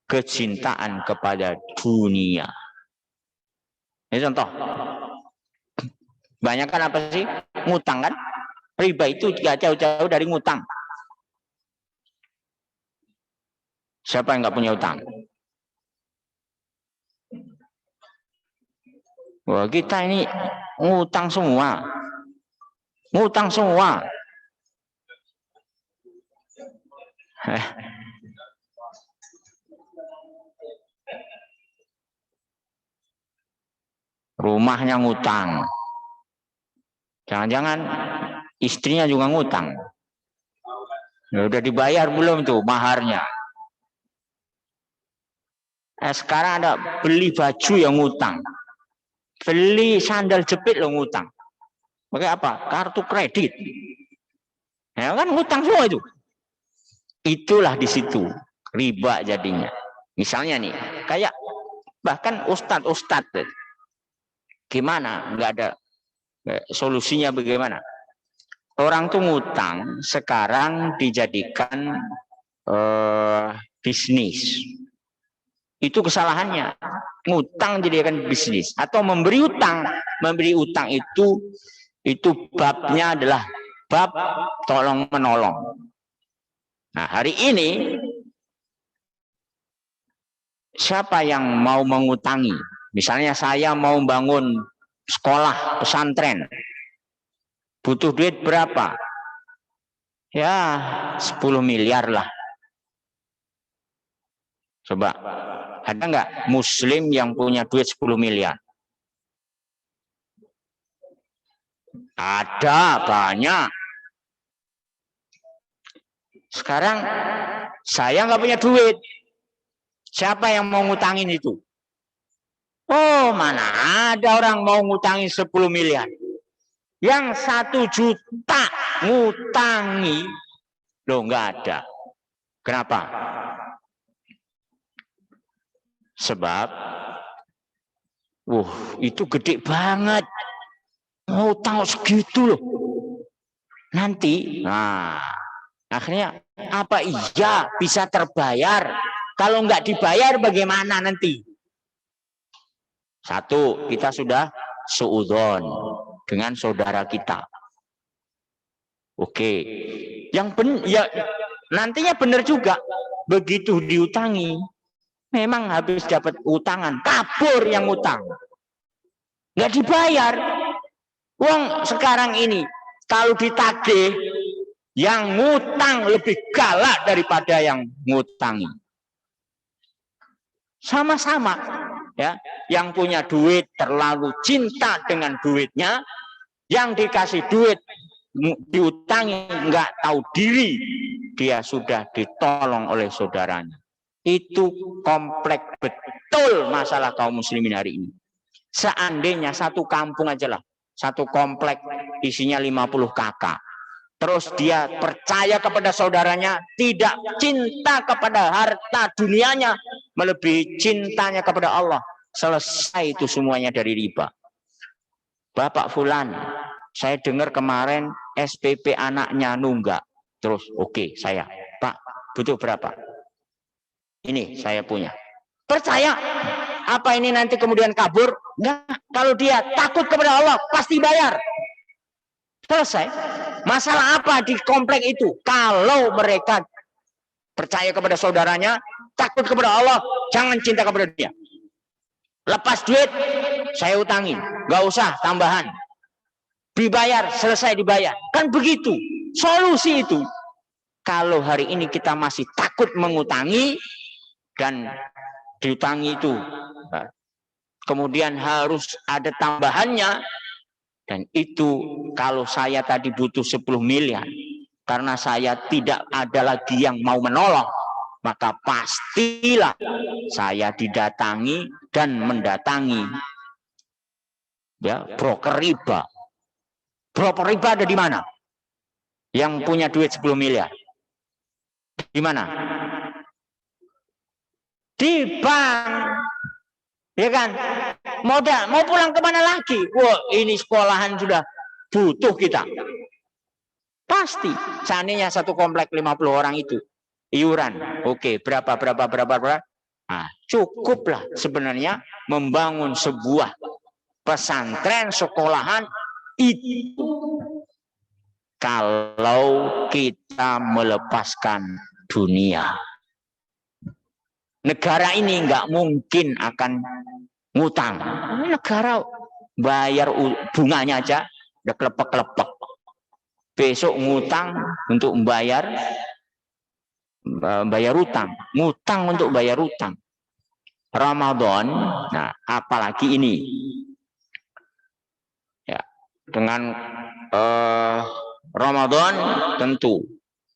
Speaker 3: kecintaan kepada dunia. Ini contoh. Banyak kan apa sih? Ngutang kan? Riba itu tidak jauh-jauh dari ngutang. Siapa yang nggak punya utang? Wah, kita ini ngutang semua. Ngutang semua. Rumahnya ngutang. Jangan-jangan istrinya juga ngutang. Udah dibayar belum tuh maharnya? Sekarang ada beli baju yang ngutang. Beli sandal jepit lo ngutang. Pakai apa? Kartu kredit. Ya kan ngutang semua itu. Itulah di situ riba jadinya. Misalnya nih, kayak bahkan ustadz. Gimana? Nggak ada solusinya bagaimana? Orang tuh ngutang sekarang dijadikan bisnis. Itu kesalahannya. Ngutang jadikan bisnis atau memberi utang. Memberi utang itu babnya adalah bab tolong menolong. Nah, hari ini siapa yang mau mengutangi? Misalnya saya mau bangun sekolah pesantren. Butuh duit berapa? Ya, 10 miliar lah. Coba, ada nggak Muslim yang punya duit 10 miliar? Ada, banyak. Sekarang saya nggak punya duit. Siapa yang mau ngutangin itu? Oh, mana ada orang mau ngutangin 10 miliar. Yang 1 juta ngutangi, loh nggak ada. Kenapa? Sebab, itu gede banget. Ngutang segitu loh. Nanti, akhirnya apa iya bisa terbayar? Kalau nggak dibayar bagaimana nanti? Satu, kita sudah suudzon dengan saudara kita. Oke. Ya nantinya benar juga. Begitu diutangi, memang habis dapat utangan, kabur yang utang. Nggak dibayar. Wong sekarang ini kalau ditagih, yang ngutang lebih galak daripada yang ngutangi. Sama-sama, ya. Yang punya duit terlalu cinta dengan duitnya, yang dikasih duit diutangi nggak tahu diri, dia sudah ditolong oleh saudaranya. Itu kompleks betul masalah kaum muslimin hari ini. Seandainya satu kampung aja lah, satu komplek isinya 50 kakak. Terus dia percaya kepada saudaranya, tidak cinta kepada harta dunianya, melebihi cintanya kepada Allah. Selesai itu semuanya dari riba. Bapak Fulan, saya dengar kemarin SPP anaknya nunggak. Terus oke, saya, Pak, butuh berapa? Ini saya punya. Percaya? Apa ini nanti kemudian kabur? Enggak. Kalau dia takut kepada Allah, pasti bayar. Selesai. Masalah apa di komplek itu? Kalau mereka percaya kepada saudaranya, takut kepada Allah, jangan cinta kepada dia. Lepas duit, saya utangi. Nggak usah tambahan. Dibayar, selesai dibayar. Kan begitu. Solusi itu. Kalau hari ini kita masih takut mengutangi, dan diutangi itu kemudian harus ada tambahannya, dan itu kalau saya tadi butuh 10 miliar, karena saya tidak ada lagi yang mau menolong, maka pastilah saya didatangi dan mendatangi ya broker riba. Broker riba ada di mana? Yang punya duit 10 miliar. Di mana? Di bank. Ya kan? Mau pulang kemana lagi? Wah, ini sekolahan sudah butuh kita. Pasti. Seandainya satu komplek 50 orang itu. Iuran. Oke, berapa. Nah, cukuplah sebenarnya membangun sebuah pesantren sekolahan itu. Kalau kita melepaskan dunia. Negara ini nggak mungkin akan ngutang. Negara bayar bunganya aja udah kelepek-kelepek. Besok ngutang untuk bayar utang. Ngutang untuk bayar utang. Ramadan, nah apalagi ini. Ya, dengan Ramadan tentu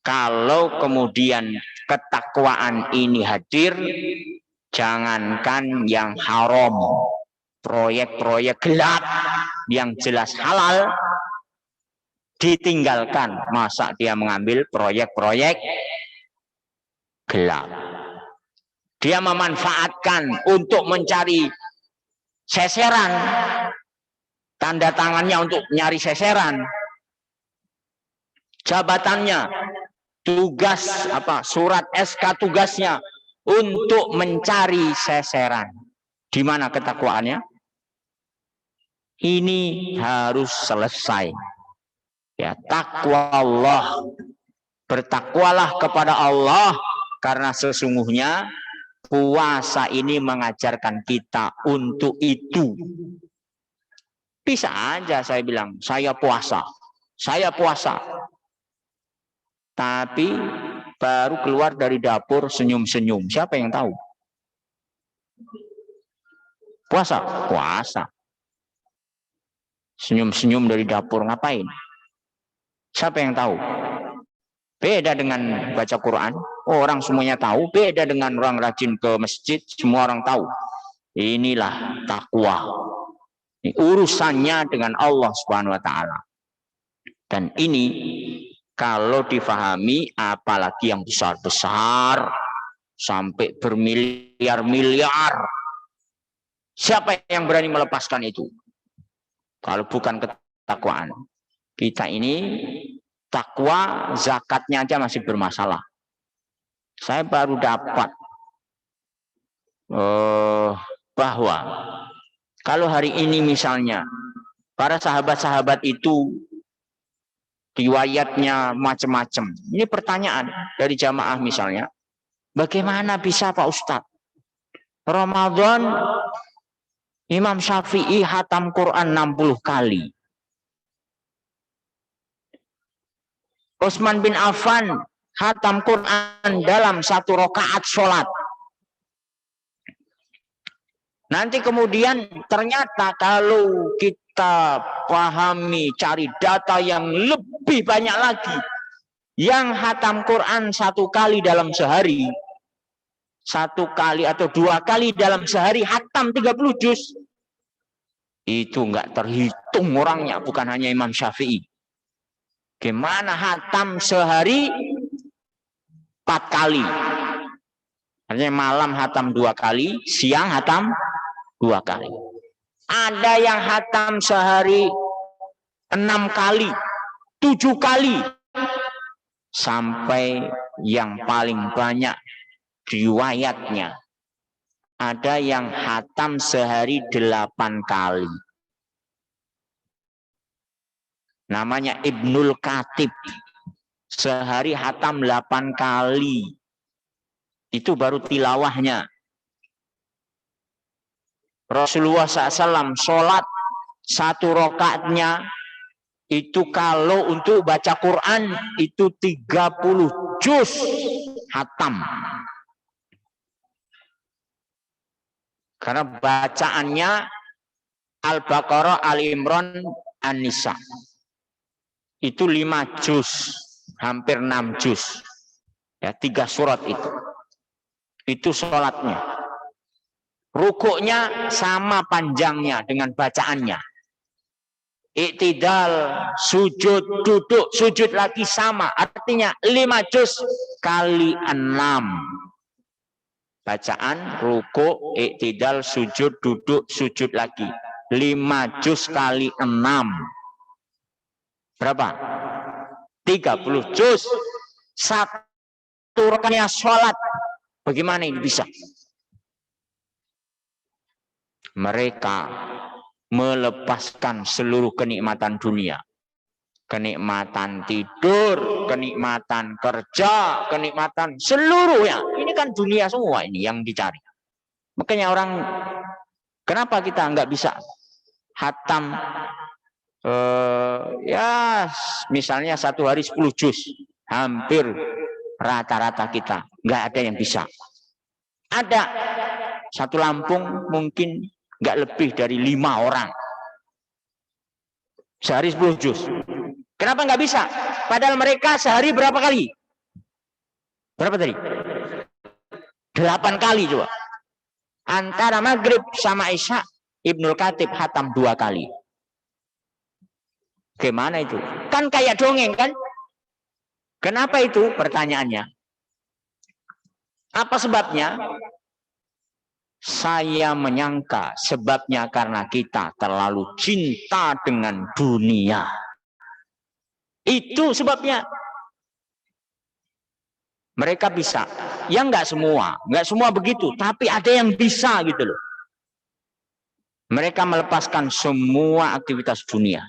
Speaker 3: kalau kemudian ketakwaan ini hadir, jangankan yang haram, proyek-proyek gelap yang jelas halal ditinggalkan. Masa dia mengambil proyek-proyek gelap? Dia memanfaatkan untuk mencari seseran, tanda tangannya untuk nyari seseran, jabatannya, tugas surat SK tugasnya untuk mencari seseran. Di mana ketakwaannya? Ini harus selesai. Ya, takwa Allah. Bertakwalah kepada Allah, karena sesungguhnya puasa ini mengajarkan kita untuk itu. Bisa aja saya bilang, saya puasa. Tapi baru keluar dari dapur senyum-senyum. Siapa yang tahu? Puasa. Senyum-senyum dari dapur ngapain? Siapa yang tahu? Beda dengan baca Quran. Orang semuanya tahu. Beda dengan orang rajin ke masjid. Semua orang tahu. Inilah takwa. Ini urusannya dengan Allah Subhanahu wa Ta'ala. Dan ini kalau difahami, apalagi yang besar-besar sampai bermiliar-miliar, siapa yang berani melepaskan itu? Kalau bukan ketakwaan. Kita ini takwa, zakatnya aja masih bermasalah. Saya baru dapat bahwa kalau hari ini misalnya para sahabat-sahabat itu riwayatnya macam-macam. Ini pertanyaan dari jamaah misalnya, bagaimana bisa Pak Ustadz? Ramadan Imam Syafi'i hatam Quran 60 kali. Utsman bin Affan hatam Quran dalam 1 rakaat sholat. Nanti kemudian ternyata kalau kita pahami, cari data yang lebih banyak lagi, yang hatam Quran 1 kali dalam sehari, 1 kali atau 2 kali dalam sehari hatam 30 juz, itu enggak terhitung orangnya, bukan hanya Imam Syafi'i. Gimana hatam sehari 4 kali? Artinya malam hatam 2 kali, siang hatam 2 kali. Ada yang hatam sehari 6 kali, 7 kali. Sampai yang paling banyak riwayatnya, ada yang hatam sehari 8 kali. Namanya Ibnul Khatib. Sehari hatam 8 kali. Itu baru tilawahnya. Rasulullah SAW sholat 1 rakaatnya itu kalau untuk baca Quran itu 30 juz hatam. Karena bacaannya Al-Baqarah, Ali Imran, An-Nisa. Itu 5 juz, hampir 6 juz. Ya, 3 surat itu. Itu sholatnya. Rukuknya sama panjangnya dengan bacaannya. Iktidal, sujud, duduk, sujud lagi sama. Artinya 5 juz kali 6. Bacaan, rukuk, iktidal, sujud, duduk, sujud lagi. 5 juz kali 6. Berapa? 30 juz. 1 rakaatnya sholat. Bagaimana ini bisa? Mereka melepaskan seluruh kenikmatan dunia. Kenikmatan tidur, kenikmatan kerja, kenikmatan seluruhnya. Ini kan dunia semua ini yang dicari. Makanya orang, kenapa kita nggak bisa hatam ya misalnya 1 hari 10 juz. Hampir rata-rata kita nggak ada yang bisa. Ada 1 Lampung mungkin nggak lebih dari 5 orang. Sehari 10 juz. Kenapa nggak bisa? Padahal mereka sehari berapa kali? Berapa tadi? 8 kali coba. Antara maghrib sama isya, Ibnul Khatib hatam 2 kali. Gimana itu? Kan kayak dongeng kan? Kenapa itu? Pertanyaannya. Apa sebabnya? Saya menyangka sebabnya karena kita terlalu cinta dengan dunia. Itu sebabnya. Mereka bisa. Ya enggak semua begitu. Tapi ada yang bisa gitu loh. Mereka melepaskan semua aktivitas dunia.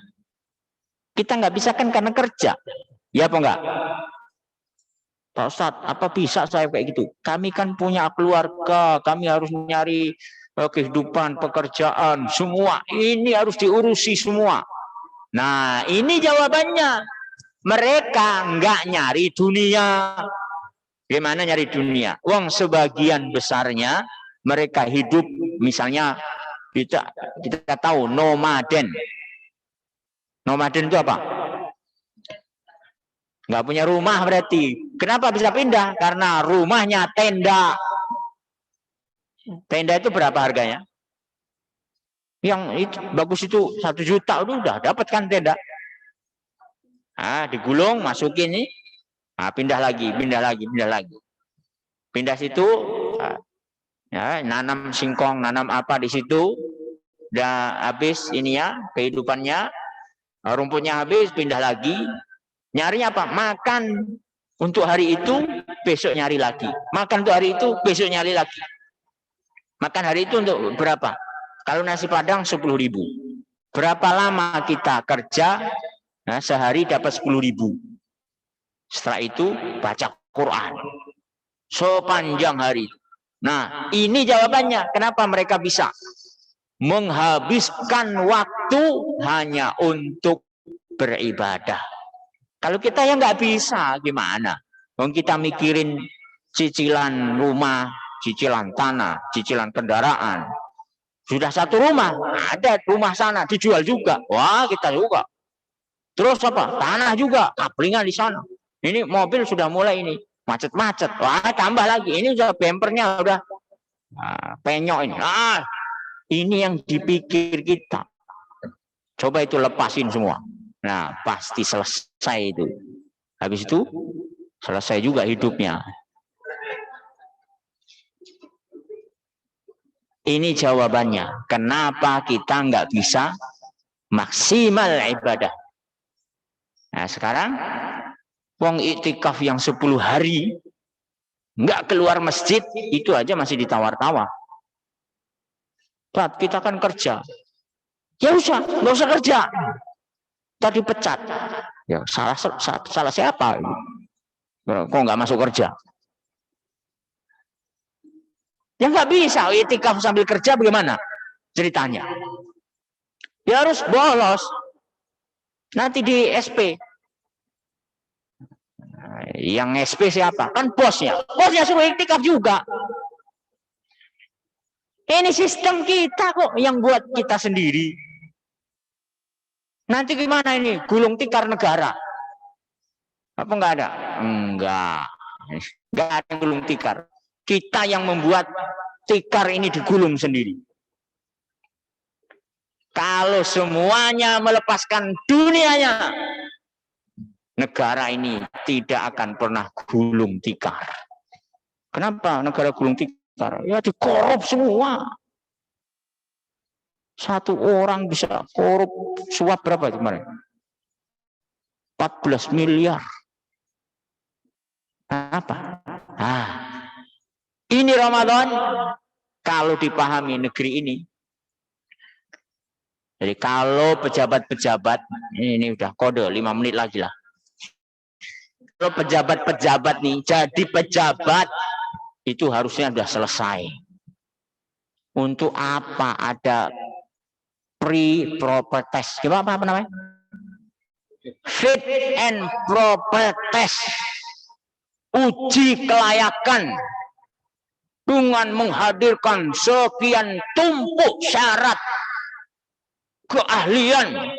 Speaker 3: Kita nggak bisa kan karena kerja. Ya apa enggak? Pak Ustadz, apa bisa saya kayak gitu? Kami kan punya keluarga, kami harus nyari kehidupan, pekerjaan, semua. Ini harus diurusi semua. Nah, ini jawabannya. Mereka nggak nyari dunia. Gimana nyari dunia? Uang sebagian besarnya mereka hidup, misalnya kita tahu nomaden. Nomaden itu apa? Nggak punya rumah berarti. Kenapa bisa pindah? Karena rumahnya tenda. Tenda itu berapa harganya? Yang itu, bagus itu 1 juta udah dapat kan tenda. Ah, digulung, masukin nih. Ah, pindah lagi. Pindah situ, ya, nanam singkong, nanam apa di situ. Udah habis ini ya, kehidupannya. Rumputnya habis, pindah lagi. Nyarinya apa? Makan untuk hari itu, besok nyari lagi. Makan untuk hari itu, besok nyari lagi. Makan hari itu untuk berapa? Kalau nasi padang 10.000. Berapa lama kita kerja Nah, sehari dapat 10.000. Setelah itu baca Quran sepanjang hari. Nah, ini jawabannya kenapa mereka bisa menghabiskan waktu hanya untuk beribadah. Kalau kita yang nggak bisa, gimana? Kita mikirin cicilan rumah, cicilan tanah, cicilan kendaraan. Sudah satu rumah, ada rumah sana dijual juga. Wah, kita juga. Terus apa? Tanah juga, kaplingan di sana. Ini mobil sudah mulai ini macet-macet. Wah, tambah lagi. Ini sudah bempernya udah penyok ini. Ini yang dipikir kita. Coba itu lepasin semua. Nah, pasti selesai itu. Habis itu selesai juga hidupnya. Ini jawabannya. Kenapa kita nggak bisa maksimal ibadah? Nah, sekarang wong iktikaf yang 10 hari nggak keluar masjid, itu aja masih ditawar-tawar. Pak, kita kan kerja. Ya nggak usah kerja. Tadi pecat. Ya, salah siapa? Kok nggak masuk kerja? Ya nggak bisa iktikaf sambil kerja, bagaimana ceritanya? Ya harus bolos. Nanti di SP. Yang SP siapa? Kan bosnya. Bosnya suruh iktikaf juga. Ini sistem kita kok yang buat kita sendiri. Nanti gimana ini? Gulung tikar negara. Apa enggak ada? Enggak. Enggak ada yang gulung tikar. Kita yang membuat tikar ini digulung sendiri. Kalau semuanya melepaskan dunianya, negara ini tidak akan pernah gulung tikar. Kenapa negara gulung tikar? Ya dikorup semua. Satu orang bisa korup suap berapa kemarin? 14 miliar. Apa? Ini Ramadan kalau dipahami negeri ini. Jadi kalau pejabat-pejabat, ini udah kode 5 menit lagi lah. Kalau pejabat-pejabat nih jadi pejabat, itu harusnya sudah selesai. Untuk apa ada pre-proper test? Apa namanya? Fit and proper test. Uji kelayakan dengan menghadirkan sekian tumpuk syarat keahlian,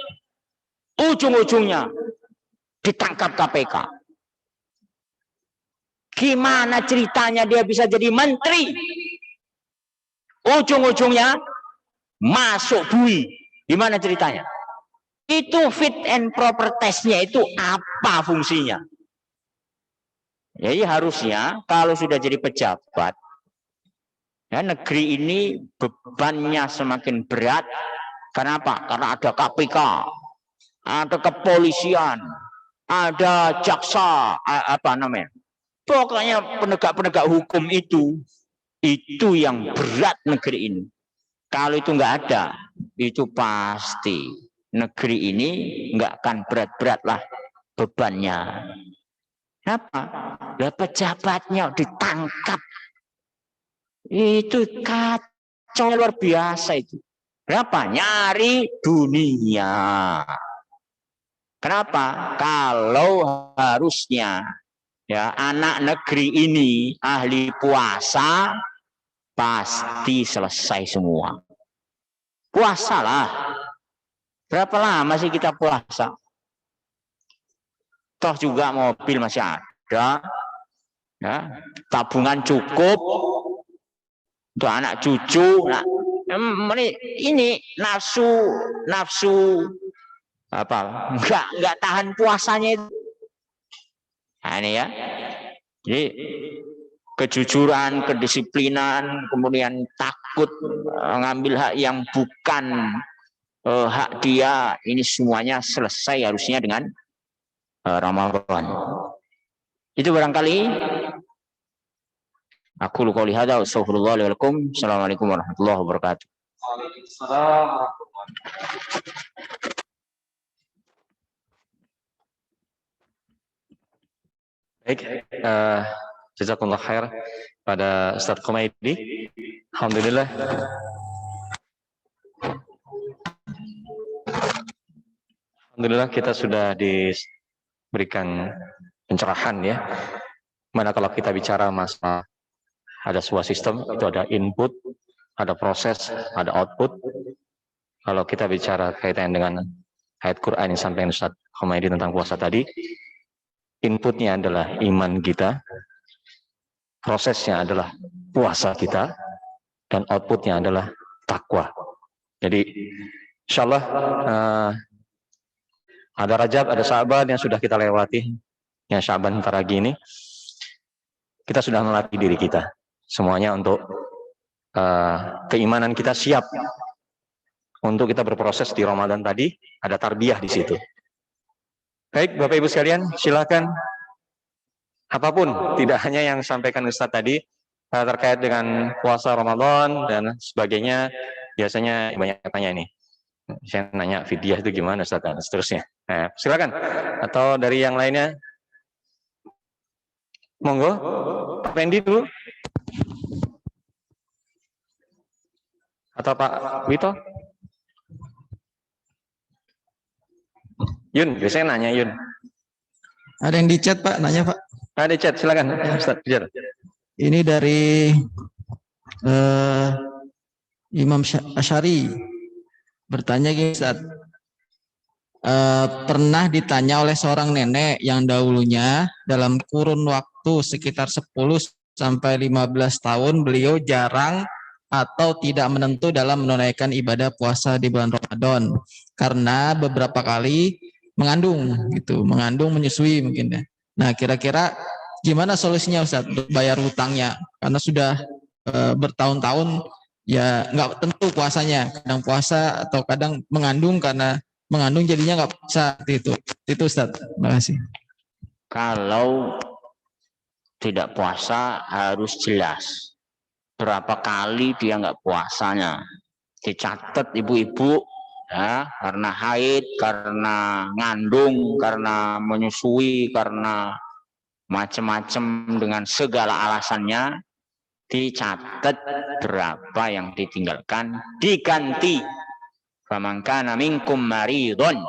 Speaker 3: ujung-ujungnya ditangkap KPK. Gimana ceritanya dia bisa jadi menteri? Ujung-ujungnya masuk bui. Gimana ceritanya? Itu fit and proper testnya itu apa fungsinya? Jadi harusnya kalau sudah jadi pejabat, ya, negeri ini bebannya semakin berat. Kenapa? Karena ada KPK, ada kepolisian, ada jaksa, apa namanya? Pokoknya penegak-penegak hukum itu yang berat negeri ini. Kalau itu nggak ada, itu pasti negeri ini nggak akan berat-berat lah bebannya. Kenapa? Ya, pejabatnya ditangkap. Itu kacau luar biasa itu. Kenapa? Nyari dunia. Kenapa? Kalau harusnya ya anak negeri ini ahli puasa, pasti selesai semua. Puasalah. Berapa lama sih kita puasa? Toh juga mobil masih ada. Ya, tabungan cukup untuk anak cucu. Nah, ini nafsu apa? Enggak tahan puasanya itu. Nah, ini ya. Jadi kejujuran, kedisiplinan, kemudian takut ngambil hak yang bukan hak dia, ini semuanya selesai harusnya dengan Ramadan. Itu barangkali aku qouli hadza wa astaghfirullah li wa lakum. Assalamualaikum warahmatullahi wabarakatuh. Waalaikumsalam warahmatullahi wabarakatuh.
Speaker 1: Baik, jazakumullah khair pada Ustaz Khomeidi. Alhamdulillah. Alhamdulillah kita sudah diberikan pencerahan ya. Mana kalau kita bicara masalah ada sebuah sistem, itu ada input, ada proses, ada output. Kalau kita bicara kaitan dengan ayat Quran yang sampaikan Ustaz Khomeidi tentang puasa tadi, inputnya adalah iman kita, prosesnya adalah puasa kita, dan outputnya adalah takwa. Jadi insyaallah ada Rajab, ada Syaban yang sudah kita lewati. Yang Syaban ntar lagi ini kita sudah melatih diri kita semuanya untuk keimanan kita siap untuk kita berproses di Ramadan tadi. Ada tarbiyah di situ. Baik Bapak Ibu sekalian, silakan apapun, tidak hanya yang sampaikan Ustadz tadi terkait dengan puasa Ramadan dan sebagainya. Biasanya banyak tanya ini, saya nanya fidyah itu gimana Ustadz dan seterusnya. Nah, silakan, atau dari yang lainnya, monggo Pak Pendi dulu atau Pak Wito. Yun, biasanya nanya Yun.
Speaker 4: Ada yang di chat Pak, nanya Pak.
Speaker 1: Ada chat, silakan Ustaz.
Speaker 4: Ini dari Imam Asy'ari bertanya gini Ustaz. Pernah ditanya oleh seorang nenek yang dahulunya dalam kurun waktu sekitar 10 sampai 15 tahun beliau jarang atau tidak menentu dalam menunaikan ibadah puasa di bulan Ramadan karena beberapa kali mengandung gitu, menyusui mungkin ya. Nah, kira-kira gimana solusinya Ustaz untuk bayar hutangnya? Karena sudah bertahun-tahun ya nggak tentu puasanya, kadang puasa atau kadang mengandung, karena mengandung jadinya nggak puasa itu. Itu Ustaz. Terima kasih.
Speaker 2: Kalau tidak puasa harus jelas berapa kali dia nggak puasanya. Dicatat ibu-ibu. Ya, karena haid, karena ngandung, karena menyusui, karena macam-macam dengan segala alasannya, dicatat berapa yang ditinggalkan, diganti. Faman kana minkum maridun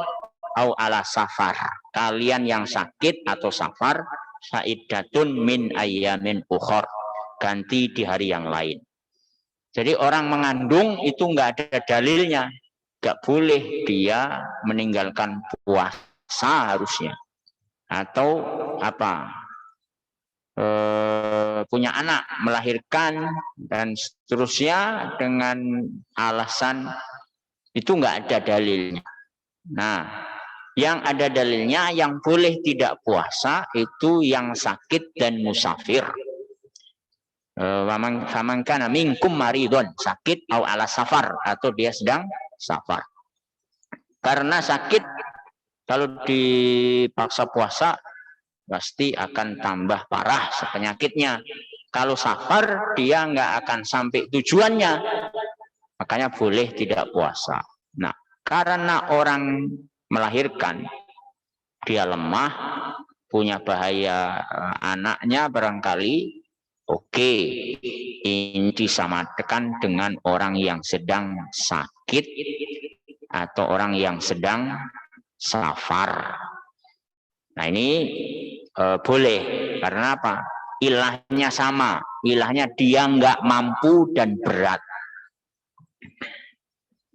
Speaker 2: au ala safar. Kalian yang sakit atau safar, saiddatun min ayyamin ukhor. Ganti di hari yang lain. Jadi orang mengandung itu nggak ada dalilnya. Gak boleh dia meninggalkan puasa harusnya, atau apa punya anak, melahirkan dan seterusnya dengan alasan itu nggak ada dalilnya. Nah, yang ada dalilnya yang boleh tidak puasa itu yang sakit dan musafir. Faman kana minkum maridun, sakit atau ala safar, atau dia sedang safar. Karena sakit kalau dipaksa puasa pasti akan tambah parah penyakitnya. Kalau safar dia nggak akan sampai tujuannya, makanya boleh tidak puasa. Nah, karena orang melahirkan dia lemah, punya bahaya anaknya barangkali, oke, ini disamakan dengan orang yang sedang sakit atau orang yang sedang safar. Nah ini boleh, karena apa? Ilahnya sama, ilahnya dia nggak mampu dan berat.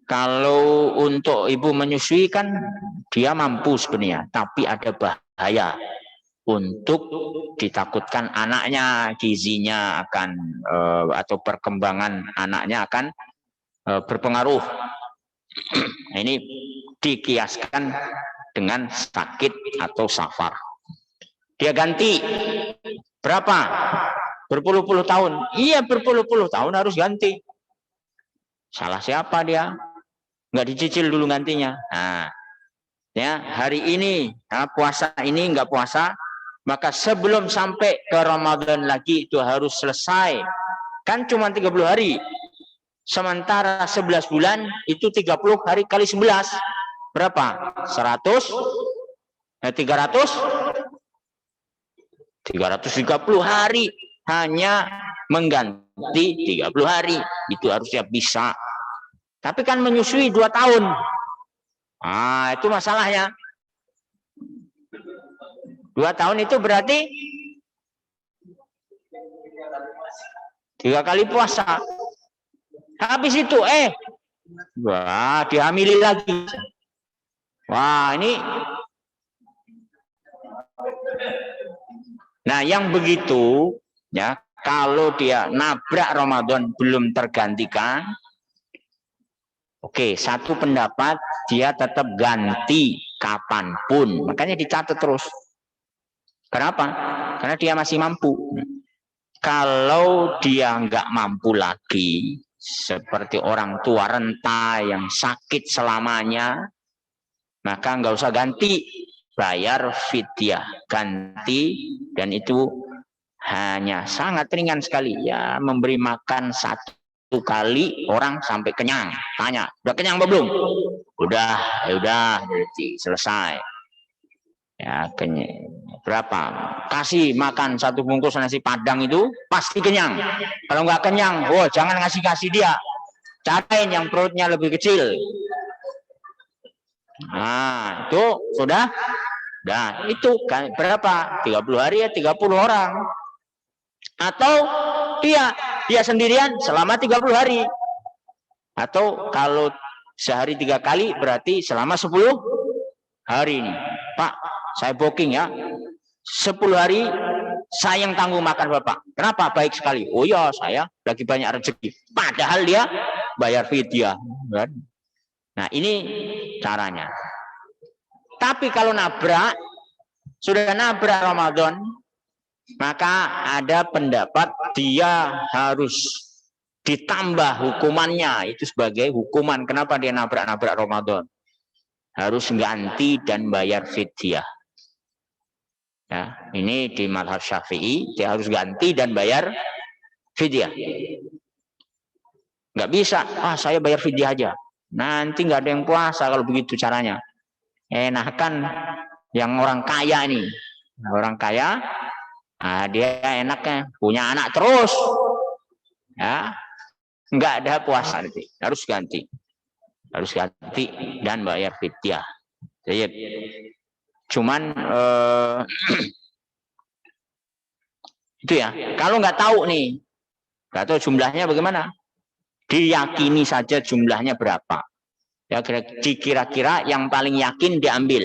Speaker 2: Kalau untuk ibu menyusui kan dia mampu sebenarnya, tapi ada bahaya. Untuk ditakutkan anaknya, gizinya akan atau perkembangan anaknya akan berpengaruh. Nah, ini dikiaskan dengan sakit atau safar. Dia ganti berapa? Berpuluh-puluh tahun. Iya, berpuluh-puluh tahun harus ganti. Salah siapa dia? Nggak dicicil dulu gantinya. Nah, ya hari ini puasa ini nggak puasa, maka sebelum sampai ke Ramadan lagi itu harus selesai. Kan cuma 30 hari. Sementara 11 bulan itu 30 hari kali 11. Berapa? 100? 300?
Speaker 3: 330 hari hanya mengganti 30 hari. Itu harusnya bisa. Tapi kan menyusui 2 tahun. Ah, itu masalahnya. 2 tahun itu berarti 3 kali puasa. Habis itu wah, dihamili lagi. Wah, ini. Nah, yang begitu ya, kalau dia nabrak Ramadan belum tergantikan, oke, satu pendapat dia tetap ganti kapanpun. Makanya dicatat terus. Kenapa? Karena dia masih mampu. Kalau dia nggak mampu lagi, seperti orang tua renta yang sakit selamanya, maka nggak usah ganti, bayar fidyah, ganti, dan itu hanya sangat ringan sekali, ya memberi makan 1 kali orang sampai kenyang. Tanya, udah kenyang apa belum? Udah, ya udah, jadi selesai. Ya, berapa? Kasih makan 1 bungkus nasi padang itu pasti kenyang. Kalau nggak kenyang, jangan ngasih dia. Cariin yang perutnya lebih kecil. Nah, itu sudah. Nah, itu kan berapa? 30 hari ya 30 orang. Atau dia sendirian selama 30 hari. Atau kalau sehari 3 kali berarti selama 10 hari ini. Pak, saya booking ya. 10 hari saya yang tanggung makan Bapak. Kenapa? Baik sekali. Oh ya, saya lagi banyak rezeki. Padahal dia bayar fidyah. Nah, ini caranya. Tapi kalau sudah nabrak Ramadan, maka ada pendapat dia harus ditambah hukumannya. Itu sebagai hukuman. Kenapa dia nabrak Ramadan? Harus ganti dan bayar fidyah. Ya, ini di mazhab Syafi'i, dia harus ganti dan bayar fidyah. Nggak bisa, saya bayar fidyah aja. Nanti nggak ada yang puasa kalau begitu caranya. Enakan yang orang kaya nih. Orang kaya, dia enaknya punya anak terus. Ya, nggak ada puasa nanti. Harus ganti dan bayar fidyah. Jadi, cuman itu ya. Kalau nggak tahu nih, nggak tahu jumlahnya bagaimana, diyakini saja jumlahnya berapa. Ya, kira-kira yang paling yakin diambil.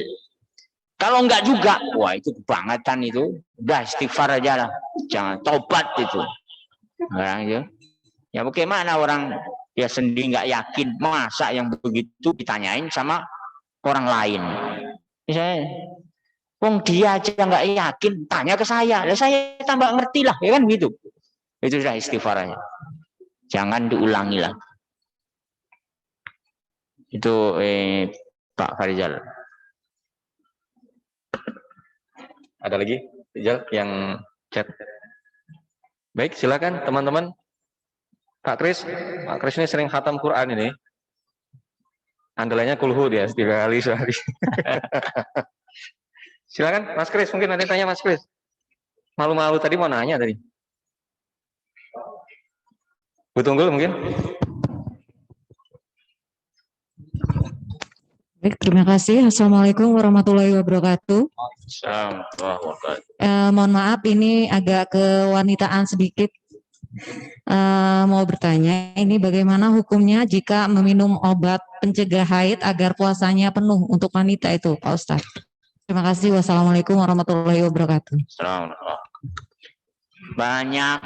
Speaker 3: Kalau enggak juga, wah itu kebangetan itu. Udah istighfar aja lah. Jangan tobat itu. Orang itu. Ya bagaimana orang dia sendiri nggak yakin, masa yang begitu ditanyain sama orang lain. Misalnya, dia aja nggak yakin, tanya ke saya. Lah saya tambah ngerti lah, ya kan gitu. Itu sudah istighfarnya. Jangan diulangi lah. Itu Pak Farizal.
Speaker 1: Ada lagi, Farizal, yang chat. Baik, silakan teman-teman. Pak Kris ini sering khatam Quran ini. Andalannya kulhu dia 3 kali sehari. Silakan, Mas Kris, mungkin nanti tanya Mas Kris. Malu-malu tadi mau nanya tadi. Bu Tunggul mungkin.
Speaker 5: Baik, terima kasih. Assalamualaikum warahmatullahi wabarakatuh. Mohon maaf, ini agak kewanitaan sedikit. Mau bertanya, ini bagaimana hukumnya jika meminum obat pencegah haid agar puasanya penuh untuk wanita itu, Pak Ustadz? Terima kasih. Wassalamualaikum warahmatullahi wabarakatuh.
Speaker 3: Banyak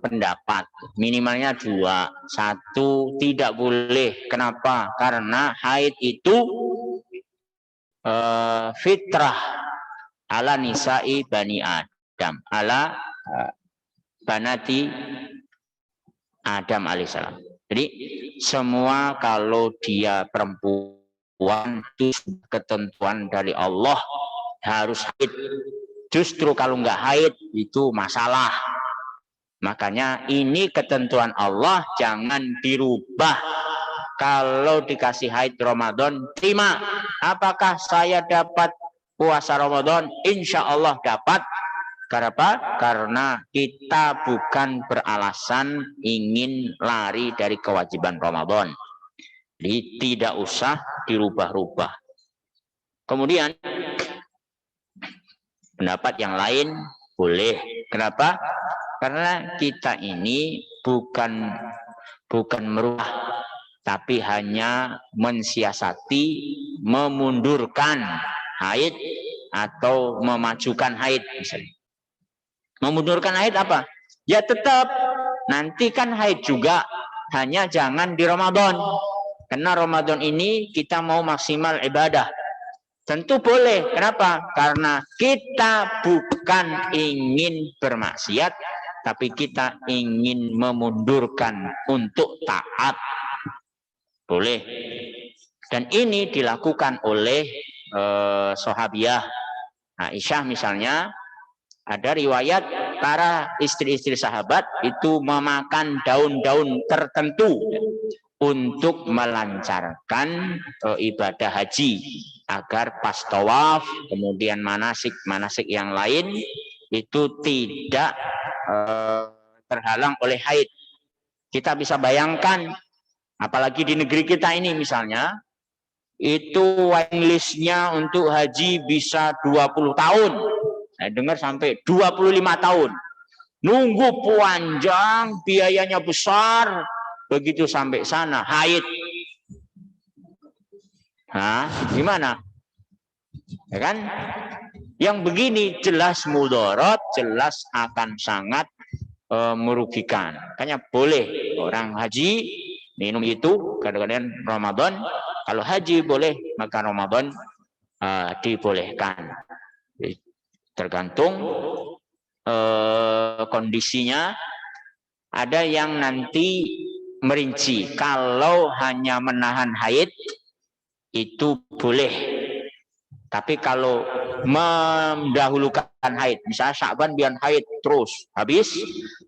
Speaker 3: pendapat, minimalnya 2. 1, tidak boleh. Kenapa? Karena haid itu fitrah ala nisa'i bani Adam, ala banati Adam alaihissalam. Jadi semua kalau dia perempuan itu ketentuan dari Allah harus haid. Justru kalau nggak haid itu masalah. Makanya ini ketentuan Allah, jangan dirubah. Kalau dikasih haid Ramadan, terima. Apakah saya dapat puasa Ramadan? Insya Allah dapat. Kenapa? Karena kita bukan beralasan ingin lari dari kewajiban Ramadan. Jadi tidak usah dirubah-rubah. Kemudian pendapat yang lain boleh. Kenapa? Karena kita ini bukan merubah, tapi hanya mensiasati, memundurkan haid atau memajukan haid misalnya. Memundurkan haid apa? Ya tetap nanti kan haid juga, hanya jangan di Ramadan. Karena Ramadan ini kita mau maksimal ibadah. Tentu boleh. Kenapa? Karena kita bukan ingin bermaksiat, tapi kita ingin memundurkan untuk taat. Boleh. Dan ini dilakukan oleh sahabiah Aisyah misalnya. Ada riwayat para istri-istri sahabat itu memakan daun-daun tertentu untuk melancarkan ibadah haji, agar pas tawaf kemudian manasik yang lain itu tidak terhalang oleh haid. Kita bisa bayangkan, apalagi di negeri kita ini misalnya, itu waiting list-nya untuk haji bisa 20 tahun. Saya dengar sampai 25 tahun. Nunggu panjang, biayanya besar. Begitu sampai sana, haid. Gimana? Ya kan? Yang begini jelas mudarat, jelas akan sangat merugikan. Makanya boleh orang haji minum itu kadang-kadang Ramadan. Kalau haji boleh, maka Ramadan dibolehkan. Tergantung kondisinya. Ada yang nanti merinci, kalau hanya menahan haid itu boleh, tapi kalau mendahulukan haid, misalnya Sya'ban biar haid terus habis,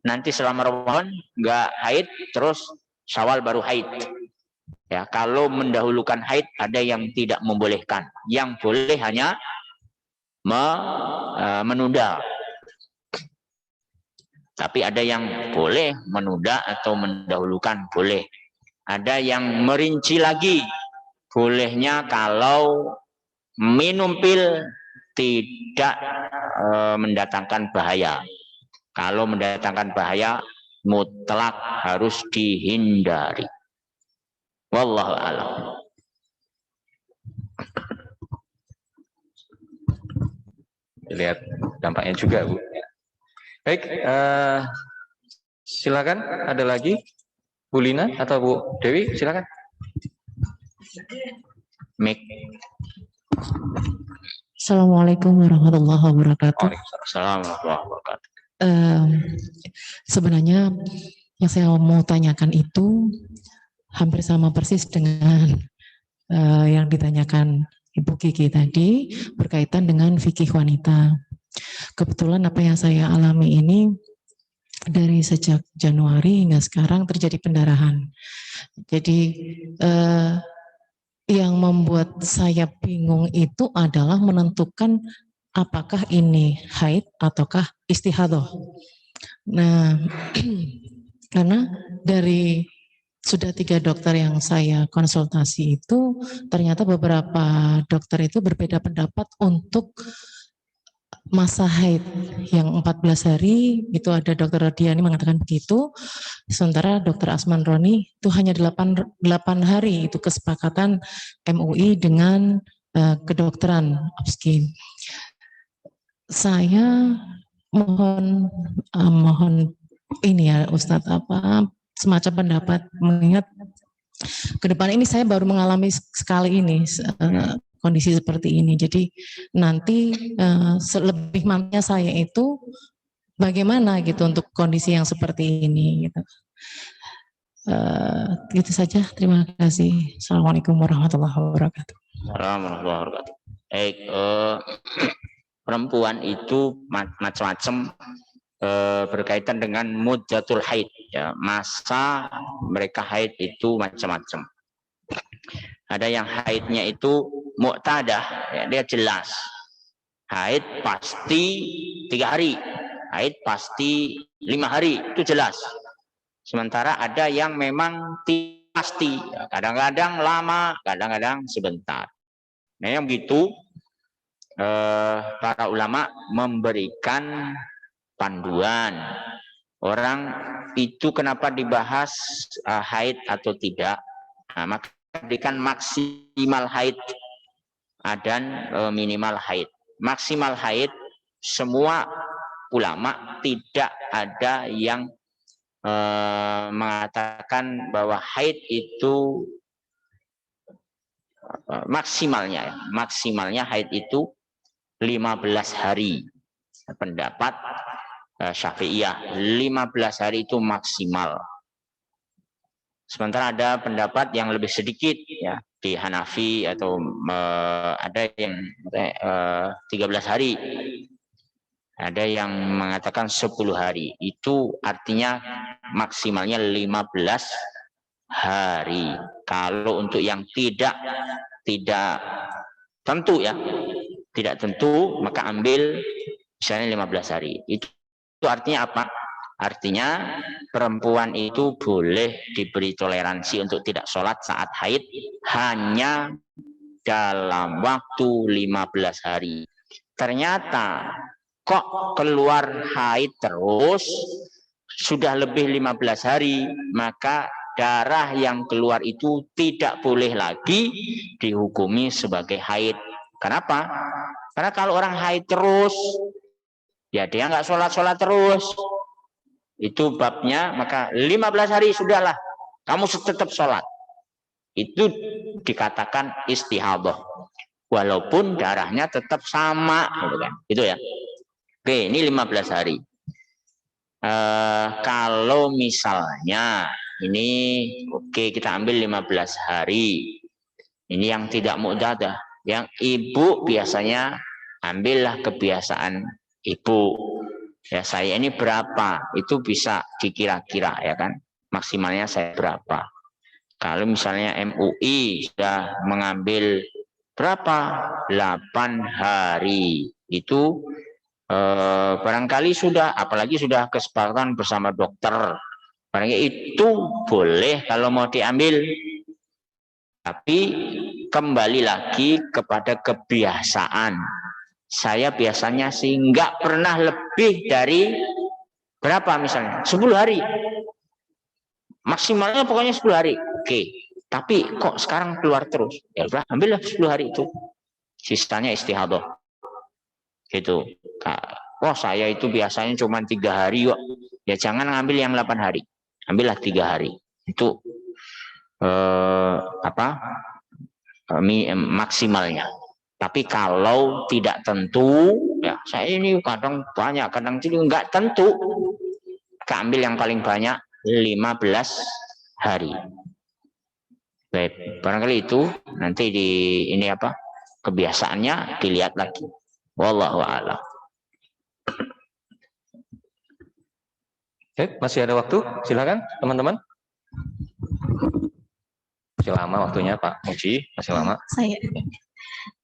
Speaker 3: nanti selama Ramadan nggak haid, terus Syawal baru haid. Ya, kalau mendahulukan haid ada yang tidak membolehkan, yang boleh hanya menunda. Tapi ada yang boleh menunda atau mendahulukan, boleh. Ada yang merinci lagi, bolehnya kalau minum pil tidak mendatangkan bahaya. Kalau mendatangkan bahaya, mutlak harus dihindari. Wallahu a'lam.
Speaker 1: Lihat dampaknya juga, Bu. Baik, silakan. Ada lagi, Bu Lina atau Bu Dewi, silakan.
Speaker 6: Assalamualaikum warahmatullahi wabarakatuh.
Speaker 3: Waalaikumsalam warahmatullahi wabarakatuh.
Speaker 6: Sebenarnya yang saya mau tanyakan itu hampir sama persis dengan yang ditanyakan Ibu Kiki tadi berkaitan dengan fikih wanita. Kebetulan apa yang saya alami ini dari sejak Januari hingga sekarang terjadi pendarahan. Jadi yang membuat saya bingung itu adalah menentukan apakah ini haid ataukah istihadah. Nah, karena dari sudah 3 dokter yang saya konsultasi itu, ternyata beberapa dokter itu berbeda pendapat untuk masa haid yang 14 hari, itu ada dokter Rodiani mengatakan begitu, sementara dokter Asman Roni itu hanya 8 hari, itu kesepakatan MUI dengan kedokteran Opskin. Saya mohon ini ya Ustadz, semacam pendapat, mengingat ke depan ini saya baru mengalami sekali ini kondisi seperti ini. Jadi nanti selebih mananya saya itu bagaimana gitu untuk kondisi yang seperti ini gitu. Gitu saja. Terima kasih. Assalamualaikum warahmatullahi wabarakatuh.
Speaker 3: Warahmatullahi wabarakatuh. Perempuan itu macam-macam berkaitan dengan muddatul haid, ya, masa mereka haid itu macam-macam. Ada yang haidnya itu mu'tadah, ya, dia jelas haid pasti 3 hari, haid pasti 5 hari, itu jelas. Sementara ada yang memang pasti, kadang-kadang lama, kadang-kadang sebentar. Nah yang begitu para ulama memberikan panduan orang itu kenapa dibahas haid atau tidak. Nah, maka diberikan maksimal haid dan minimal haid. Maksimal haid semua ulama tidak ada yang mengatakan bahwa haid itu maksimalnya haid itu 15 hari. Pendapat Syafi'iyah 15 hari itu maksimal. Sementara ada pendapat yang lebih sedikit ya di Hanafi atau ada yang 13 hari. Ada yang mengatakan 10 hari. Itu artinya maksimalnya 15 hari. Kalau untuk yang tidak tentu ya, tidak tentu, maka ambil misalnya 15 hari. Itu artinya apa? Artinya perempuan itu boleh diberi toleransi untuk tidak sholat saat haid hanya dalam waktu 15 hari. Ternyata kok keluar haid terus, sudah lebih 15 hari, maka darah yang keluar itu tidak boleh lagi dihukumi sebagai haid. Kenapa? Karena kalau orang haid terus, ya dia nggak sholat terus. Itu babnya, maka 15 hari sudahlah, kamu tetap sholat. Itu dikatakan istihadah. Walaupun darahnya tetap sama, gitu kan? Gitu ya. Oke, ini 15 hari. Kalau misalnya ini oke, kita ambil 15 hari. Ini yang tidak mu'tadah. Yang ibu biasanya ambillah kebiasaan ibu. Ya saya ini berapa? Itu bisa dikira-kira ya kan. Maksimalnya saya berapa? Kalau misalnya MUI sudah mengambil berapa? 8 hari. Itu barangkali sudah, apalagi sudah kesepakatan bersama dokter, barangkali itu boleh kalau mau diambil, tapi kembali lagi kepada kebiasaan. Saya biasanya sih nggak pernah lebih dari berapa misalnya 10 hari, maksimalnya pokoknya 10 hari. Oke, tapi kok sekarang keluar terus, ya udah ambillah 10 hari itu, sisanya istihadah. Gitu. Oh saya itu biasanya cuma 3 hari kok. Ya jangan ngambil yang 8 hari. Ambillah 3 hari. Itu maksimalnya. Tapi kalau tidak tentu, ya saya ini kadang banyak, kadang tidak, enggak tentu. Ambil yang paling banyak 15 hari. Baik, barangkali itu nanti di ini kebiasaannya dilihat lagi. Wallahu a'lam.
Speaker 1: Oke, masih ada waktu? Silakan teman-teman. Masih lama waktunya Pak Muji, masih lama.
Speaker 7: Saya.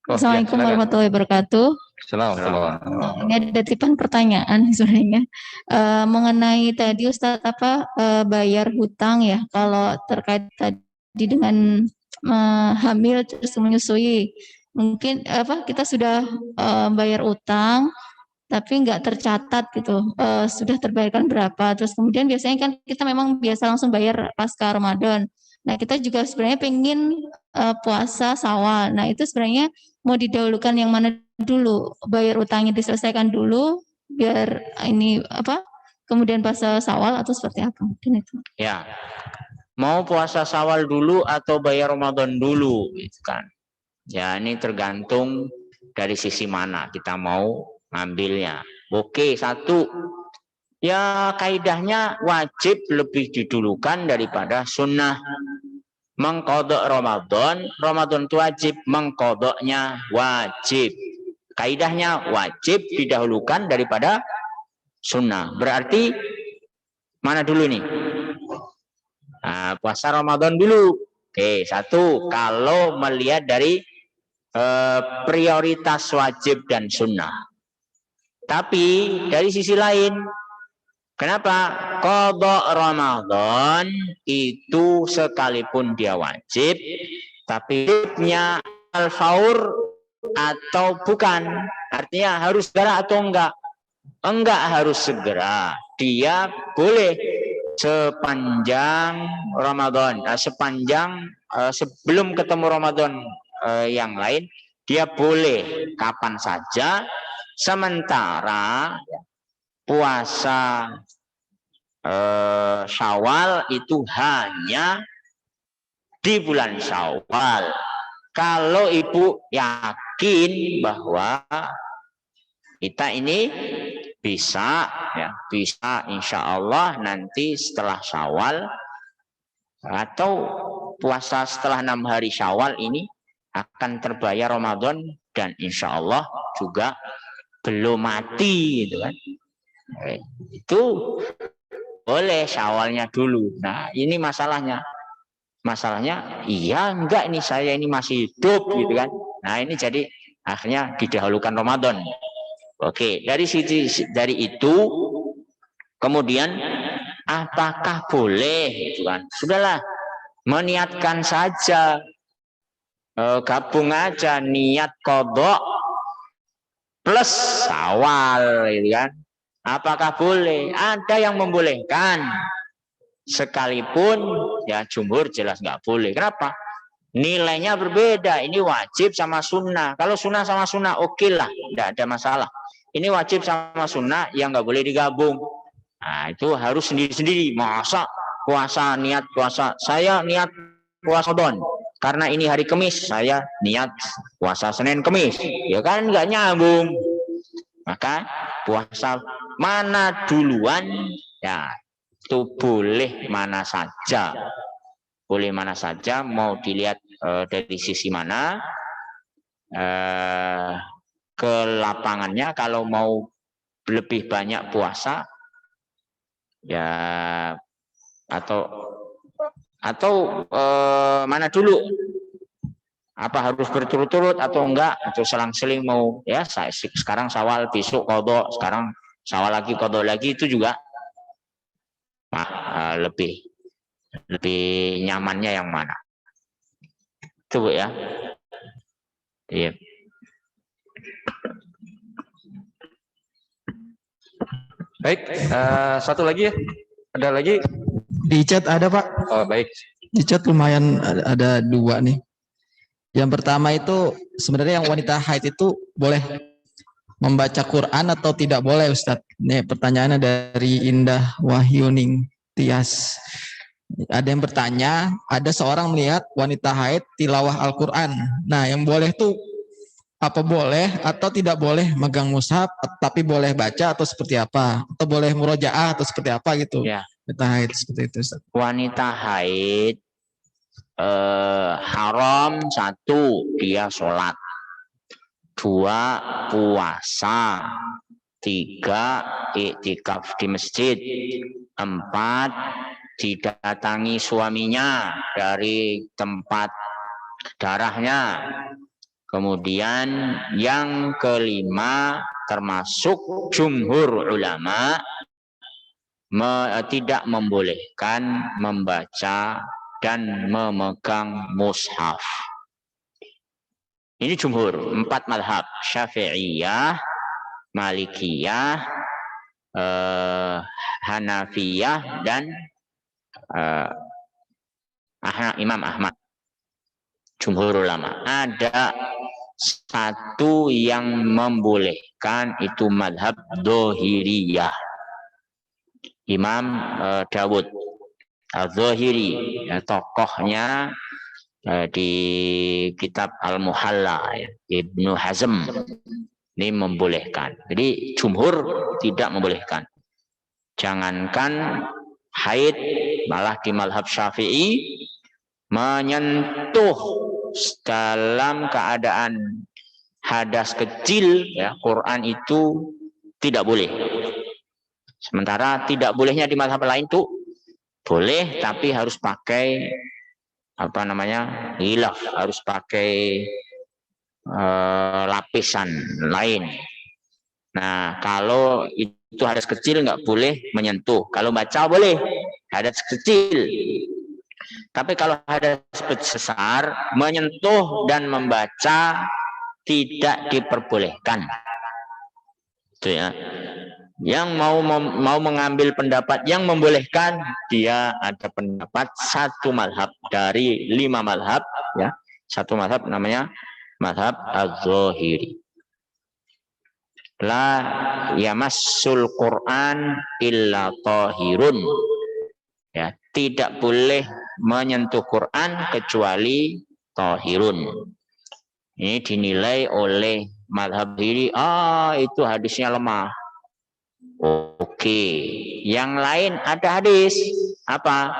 Speaker 7: Assalamualaikum warahmatullahi wabarakatuh.
Speaker 1: Assalamualaikum.
Speaker 7: Ini ada titipan pertanyaan sebenarnya mengenai tadi Ustadz bayar hutang ya, kalau terkait tadi dengan hamil terus menyusui, mungkin kita sudah bayar utang tapi nggak tercatat gitu, sudah terbayarkan berapa, terus kemudian biasanya kan kita memang biasa langsung bayar pasca Ramadan. Nah kita juga sebenarnya pengen puasa Syawal. Nah itu sebenarnya mau didahulukan yang mana dulu? Bayar utangnya diselesaikan dulu biar ini kemudian puasa Syawal atau seperti apa? Mungkin itu.
Speaker 3: Ya, mau puasa Syawal dulu atau bayar Ramadan dulu, gitu kan? Ya ini tergantung dari sisi mana kita mau ngambilnya. Oke, satu, ya kaidahnya wajib lebih didulukan daripada sunnah. Mengkodok Ramadan, Ramadan itu wajib, mengkodoknya wajib. Kaidahnya wajib didahulukan daripada sunnah. Berarti mana dulu nih? Nah, puasa Ramadan dulu. Oke, satu, kalau melihat dari prioritas wajib dan sunnah. Tapi dari sisi lain, kenapa? Qadha Ramadan itu sekalipun dia wajib, tapi wajibnya al-faur atau bukan. Artinya harus segera atau enggak? Enggak harus segera. Dia boleh sepanjang Ramadan, sepanjang sebelum ketemu Ramadan yang lain, dia boleh kapan saja. Sementara puasa Syawal itu hanya di bulan Syawal. Kalau ibu yakin bahwa kita ini bisa, ya bisa insya Allah nanti setelah Syawal atau puasa setelah 6 hari Syawal ini akan terbayar Ramadan dan insya Allah juga belum mati, gitu kan? Itu boleh Syawalnya dulu. Nah ini masalahnya. Masalahnya iya enggak ini saya ini masih hidup, gitu kan? Nah ini jadi akhirnya didahulukan Ramadan. Oke, dari itu kemudian apakah boleh, gitu kan? Sudahlah, meniatkan saja, gabung aja niat qadha plus Syawal, gitu kan? Apakah boleh? Ada yang membolehkan, sekalipun ya jumhur jelas nggak boleh. Kenapa? Nilainya berbeda. Ini wajib sama sunnah. Kalau sunnah sama sunnah oke lah, tidak ada masalah. Ini wajib sama sunnah yang nggak boleh digabung. Nah itu harus sendiri-sendiri. Masa puasa niat puasa, saya niat puasa Ramadan karena ini hari Kamis, saya niat puasa Senin Kamis, ya kan nggak nyambung. Maka puasa mana duluan, ya itu boleh mana saja, boleh mana saja, mau dilihat dari sisi mana ke lapangannya. Kalau mau lebih banyak puasa ya atau mana dulu, apa harus berturut-turut atau enggak, atau selang-seling mau ya sekarang Syawal besok qadha, sekarang Syawal lagi qadha lagi, itu juga lebih nyamannya yang mana itu, Bu, ya. Iya.
Speaker 1: Baik, satu lagi ya. Ada lagi?
Speaker 4: Di chat ada, Pak.
Speaker 1: Oh, baik.
Speaker 4: Di chat lumayan ada 2 nih. Yang pertama itu sebenarnya yang wanita haid itu boleh membaca Quran atau tidak boleh, Ustadz? Nih pertanyaannya dari Indah Wahyuning Tias. Ada yang bertanya, ada seorang melihat wanita haid tilawah Al-Quran. Nah yang boleh tuh apa boleh atau tidak boleh megang mushaf, tapi boleh baca atau seperti apa? Atau boleh murojaah atau seperti apa gitu?
Speaker 3: Ya.
Speaker 4: Wanita haid seperti itu, Ustadz.
Speaker 3: Wanita haid haram, 1 dia sholat, 2 puasa, 3 iktikaf di masjid, 4 didatangi suaminya dari tempat darahnya. Kemudian yang kelima termasuk jumhur ulama tidak membolehkan membaca dan memegang mushaf. Ini jumhur, 4 mazhab, Syafi'iyah, Malikiyah, Hanafiyah, dan Imam Ahmad. Jumhur ulama. Ada 1 yang membolehkan, itu mazhab Dzahiriyah, Imam Dawud Al-Zahiri, ya, tokohnya di kitab Al-Muhalla, ya, Ibnu Hazm ini membolehkan. Jadi jumhur tidak membolehkan. Jangankan haid, malah di mazhab Syafi'i menyentuh dalam keadaan hadas kecil, ya, Quran itu tidak boleh. Sementara tidak bolehnya di mazhab lain tuh boleh, tapi harus pakai hilaf, harus pakai lapisan lain. Nah, kalau itu hadas kecil nggak boleh menyentuh. Kalau baca boleh, hadas kecil. Tapi kalau hadas besar, menyentuh dan membaca tidak diperbolehkan. Itu ya. Yang mau mengambil pendapat yang membolehkan, dia ada pendapat satu mazhab dari 5 mazhab, ya. Satu mazhab namanya mazhab Az-Zahiri. La yamassul Quran illa tahirun. Ya, tidak boleh menyentuh Quran kecuali tahirun. Ini dinilai oleh mazhab ini, itu hadisnya lemah. Oke, yang lain ada hadis apa?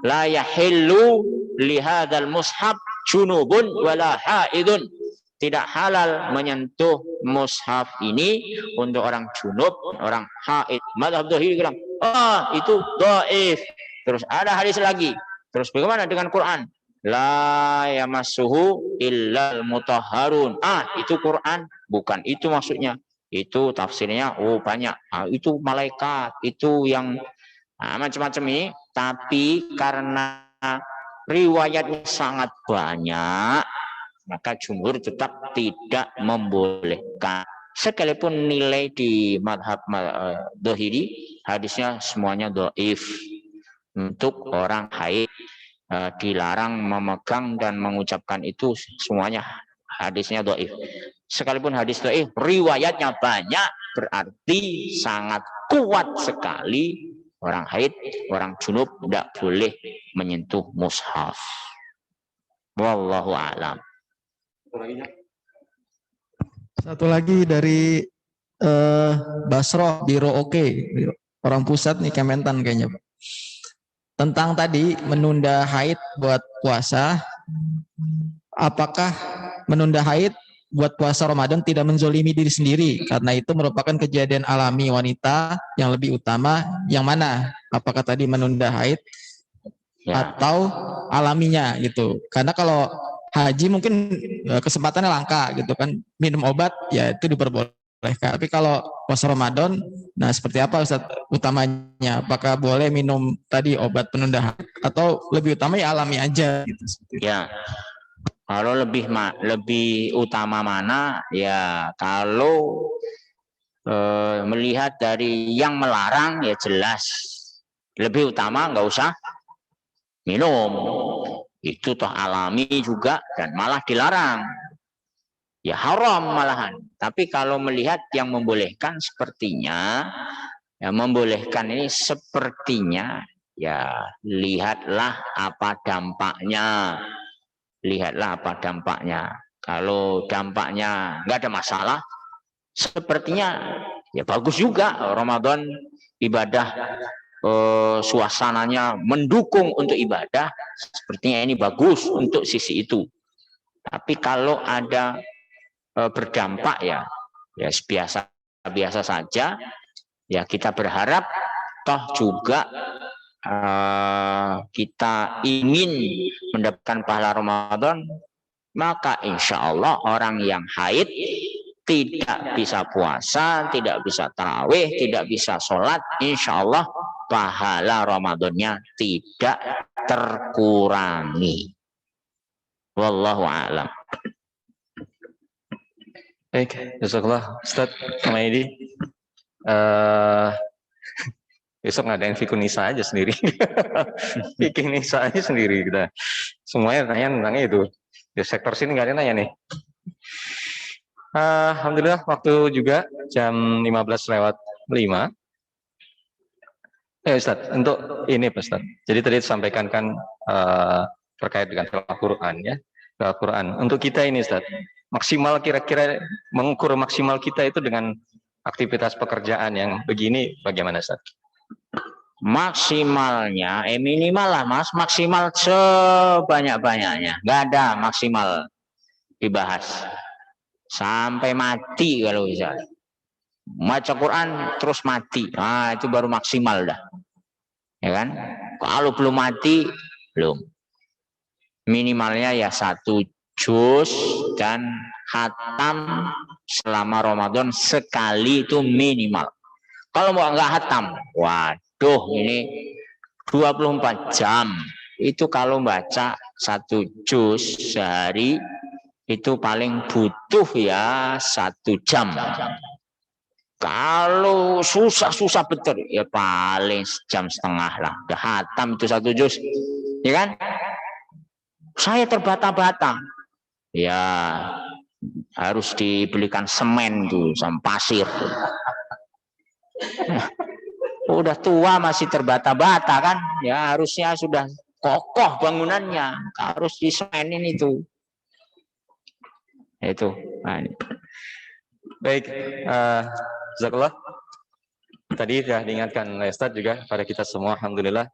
Speaker 3: La yahillu lihadzal mushaf junubun wala haidun. Tidak halal menyentuh mushaf ini untuk orang junub, orang haid. Mazhab Zahiri bilang, itu dhaif. Terus ada hadis lagi. Terus bagaimana dengan Quran? La yamassuhu illal mutahharun. Itu Quran, bukan itu maksudnya. Itu tafsirnya banyak. Itu malaikat, itu yang macam-macam ini. Tapi karena riwayatnya sangat banyak, maka jumhur tetap tidak membolehkan. Sekalipun nilai di madhab Zahiri hadisnya semuanya dhaif. Untuk orang haid dilarang memegang dan mengucapkan itu, semuanya hadisnya dhaif. Sekalipun hadis dhaif, riwayatnya banyak, berarti sangat kuat sekali orang haid, orang junub tidak boleh menyentuh mushaf. Wallahu a'lam.
Speaker 4: Satu lagi dari Basro Biro Oke, orang pusat nih Kementan kayaknya, Pak. Tentang tadi menunda haid buat puasa, apakah menunda haid buat puasa Ramadan tidak menzolimi diri sendiri karena itu merupakan kejadian alami wanita yang lebih utama, yang mana? Apakah tadi menunda haid atau alaminya gitu? Karena kalau haji mungkin kesempatannya langka gitu kan, minum obat ya itu diperbolehkan. Tapi kalau puasa Ramadan, nah seperti apa Ustaz utamanya? Apakah boleh minum tadi obat penunda haid atau lebih utama ya alami aja gitu?
Speaker 3: Ya, kalau lebih utama mana? Ya kalau melihat dari yang melarang ya jelas lebih utama nggak usah minum. Itu toh alami juga dan malah dilarang. Ya haram malahan. Tapi kalau melihat yang membolehkan sepertinya, ya membolehkan ini sepertinya, ya lihatlah apa dampaknya. Lihatlah apa dampaknya. Kalau dampaknya nggak ada masalah, sepertinya ya bagus juga. Ramadan ibadah, suasananya mendukung untuk ibadah, sepertinya ini bagus untuk sisi itu. Tapi kalau ada berdampak ya biasa saja. Ya kita berharap toh juga kita ingin mendapatkan pahala Ramadan, maka insya Allah orang yang haid tidak bisa puasa, tidak bisa tarawih, tidak bisa sholat, insya Allah pahala Ramadannya tidak terkurangi. Wallahu a'lam.
Speaker 1: Baik, jazakallah Ustaz Humaydi. Besok ngadain Fikun Nisa aja sendiri. Fikun Nisa aja sendiri kita. Semuanya tentang itu. Di sektor sini nggak ada nanya nih. Alhamdulillah waktu juga jam 15:05. Ustaz, untuk ini Pak Ustaz. Jadi tadi disampaikan kan terkait dengan Al-Quran ya. Al-Quran. Untuk kita ini Ustaz, maksimal kira-kira mengukur maksimal kita itu dengan aktivitas pekerjaan yang begini bagaimana Ustaz?
Speaker 3: Maksimalnya minimal lah Mas, maksimal sebanyak-banyaknya. Nggak ada maksimal dibahas. Sampai mati kalau bisa. Baca Quran terus mati. Itu baru maksimal dah. Ya kan? Kalau belum mati, belum. Minimalnya ya 1 juz dan Hatam selama Ramadan sekali itu minimal. Kalau mau nggak hatam, waduh ini 24 jam. Itu kalau baca 1 juz sehari itu paling butuh ya 1 jam. Kalau susah-susah betul ya paling 1,5 jam lah. Udah hatam itu 1 juz, ya kan? Saya terbata-bata. Ya harus dibelikan semen tuh sama pasir. Udah tua masih terbata-bata kan? Ya harusnya sudah kokoh bangunannya, harus disemenin itu. Itu. Nah,
Speaker 1: Baik, jazakallah. Tadi sudah diingatkan oleh Ustaz juga pada kita semua, alhamdulillah.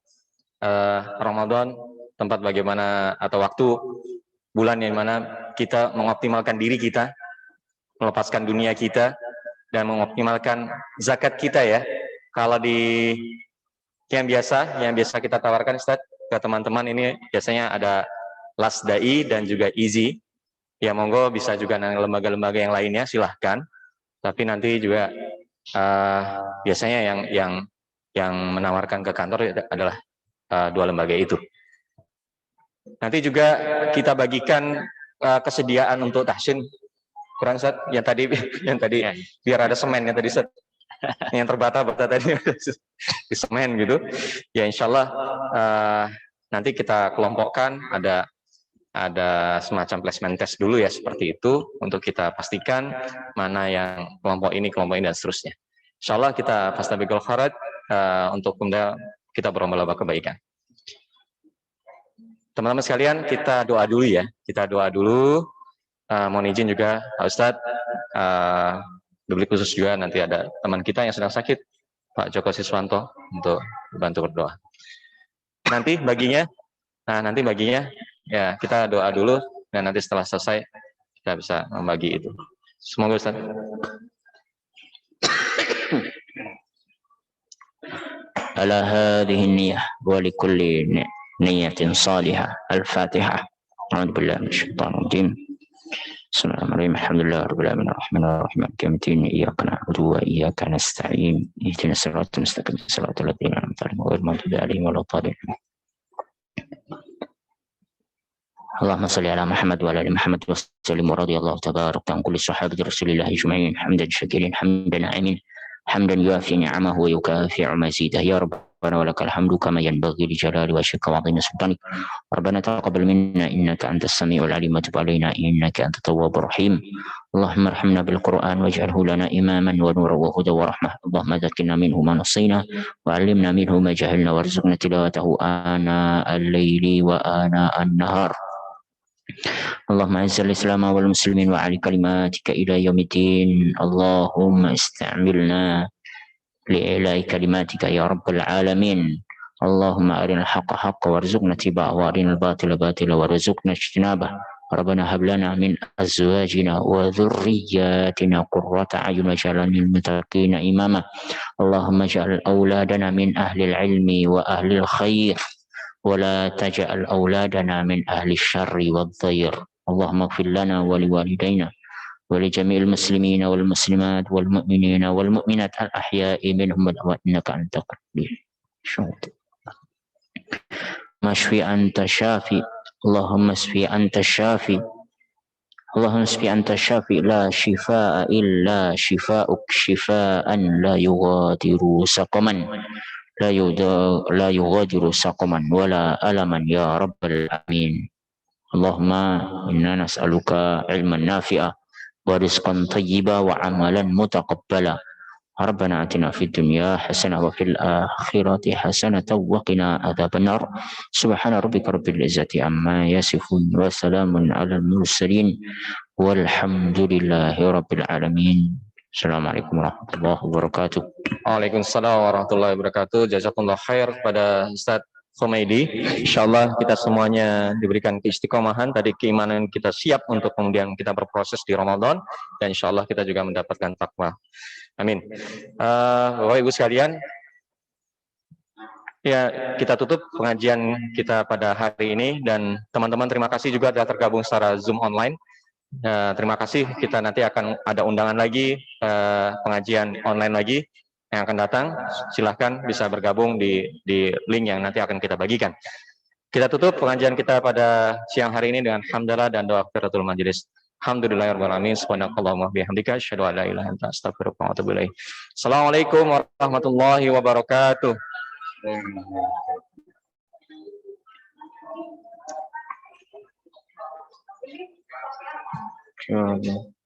Speaker 1: Ramadan tempat bagaimana atau waktu bulan yang mana kita mengoptimalkan diri kita, melepaskan dunia kita, dan mengoptimalkan zakat kita ya. Kalau di yang biasa kita tawarkan Ustaz ke teman-teman ini biasanya ada Lasdai dan juga Easy. Ya monggo bisa juga lembaga-lembaga yang lainnya silahkan. Tapi nanti juga biasanya yang menawarkan ke kantor adalah 2 lembaga itu. Nanti juga kita bagikan kesediaan untuk tahsin Quran Ustaz yang tadi biar ada semennya tadi Ustaz. Yang terbata-bata tadi di semen gitu. Ya insyaallah nanti kita kelompokkan ada semacam placement test dulu ya seperti itu untuk kita pastikan mana yang kelompok ini dan seterusnya. Insyaallah kita fastabiqul khairat untuk kemudian kita berlomba-lomba kebaikan. Teman-teman sekalian kita doa dulu ya. Kita doa dulu. Mohon izin juga Pak Ustadz, dublik khusus juga nanti ada teman kita yang sedang sakit, Pak Joko Siswanto, untuk bantu berdoa. Nanti baginya ya kita doa dulu dan nanti setelah selesai kita bisa membagi itu. Semoga Ustaz.
Speaker 2: Ala hadhihi niyyah wa likulli niyyatin salihah. Al-Fatihah. A'udzu billahi minasyaitonir rajim. Bismillahirrahmanirrahim. Alhamdulillahirabbil alamin arrahmanir rahim maliki yaumiddin iyyaka na'budu wa iyyaka nasta'in ihdinas siratal mustaqim siratal ladzina an'amta 'alaihim ghairil maghdubi 'alaihim waladdallin. اللهم صل على محمد وعلى ال محمد وسلم ورضي الله تبارك عن كل صحابه رسول الله اجمعين حمدا شاكرين حمدا ناعمين حمدا يوافي نعمه ويكافئ مزيده يا ربنا ولك الحمد كما ينبغي لجلال وجهك وعظيم سلطانك ربنا تقبل منا انك انت السميع العليم وتب علينا انك انت التواب الرحيم اللهم ارحمنا بالقران واجعله لنا اماما ونورا وهدى ورحمه اللهم ذكرنا منه ما نسينا وعلمنا منه ما جهلنا وارزقنا تلاوته آناء الليل وآناء النهار اللهم اعز الاسلام والمسلمين وعلي كلماتك الى يوم الدين اللهم استعملنا لاعلاء كلماتك يا رب العالمين اللهم ارنا الحق حقا وارزقنا اتباعه وارنا الباطل باطلا وارزقنا اجتنابه ربنا هب لنا من ازواجنا وذرياتنا قرة اعين واجعلنا للمتقين اماما اللهم اجعل اولادنا من اهل العلم واهل الخير ولا تجعل أولادنا من أهل الشر والضير اللهم اغفر لنا ولوالدينا ولجميع المسلمين والمسلمات والمؤمنين والمؤمنات الأحياء منهم والأموات إنك أنت القدير اشفي أنت الشافي اللهم اشفي أنت الشافي اللهم اشفي أنت الشافي لا شفاء إلا شفاءك شفاء لا يغادر سقما لا يغادر سقما ولا ألما يا رب العالمين اللهم إنا نسألك علما نافعا ورزقا طيبا وعملا متقبلا ربنا آتنا في الدنيا حسنة وفي الآخرة حسنة وقنا عذاب النار سبحان ربك رب العزة عما يصفون وسلام على المرسلين والحمد لله رب العالمين. Assalamualaikum warahmatullahi wabarakatuh.
Speaker 1: Waalaikumsalam warahmatullahi wabarakatuh. Jazakumullah khair kepada Ustaz Khomeidi. Insyaallah kita semuanya diberikan keistiqomahan, tadi keimanan kita siap untuk kemudian kita berproses di Ramadan, dan insyaallah kita juga mendapatkan takwa. Amin. Bapak Ibu sekalian, ya kita tutup pengajian kita pada hari ini, dan teman-teman terima kasih juga telah tergabung secara Zoom online. Terima kasih. Kita nanti akan ada undangan lagi, pengajian online lagi yang akan datang. Silahkan bisa bergabung di link yang nanti akan kita bagikan. Kita tutup pengajian kita pada siang hari ini dengan hamdalah dan doa kafaratul majelis. Alhamdulillahirrahmanirrahim. Subhanakallahumma bihamdika asyhadu an la ilaha illa anta astaghfiruka wa atubu ilaik. Assalamualaikum warahmatullahi wabarakatuh. Sure.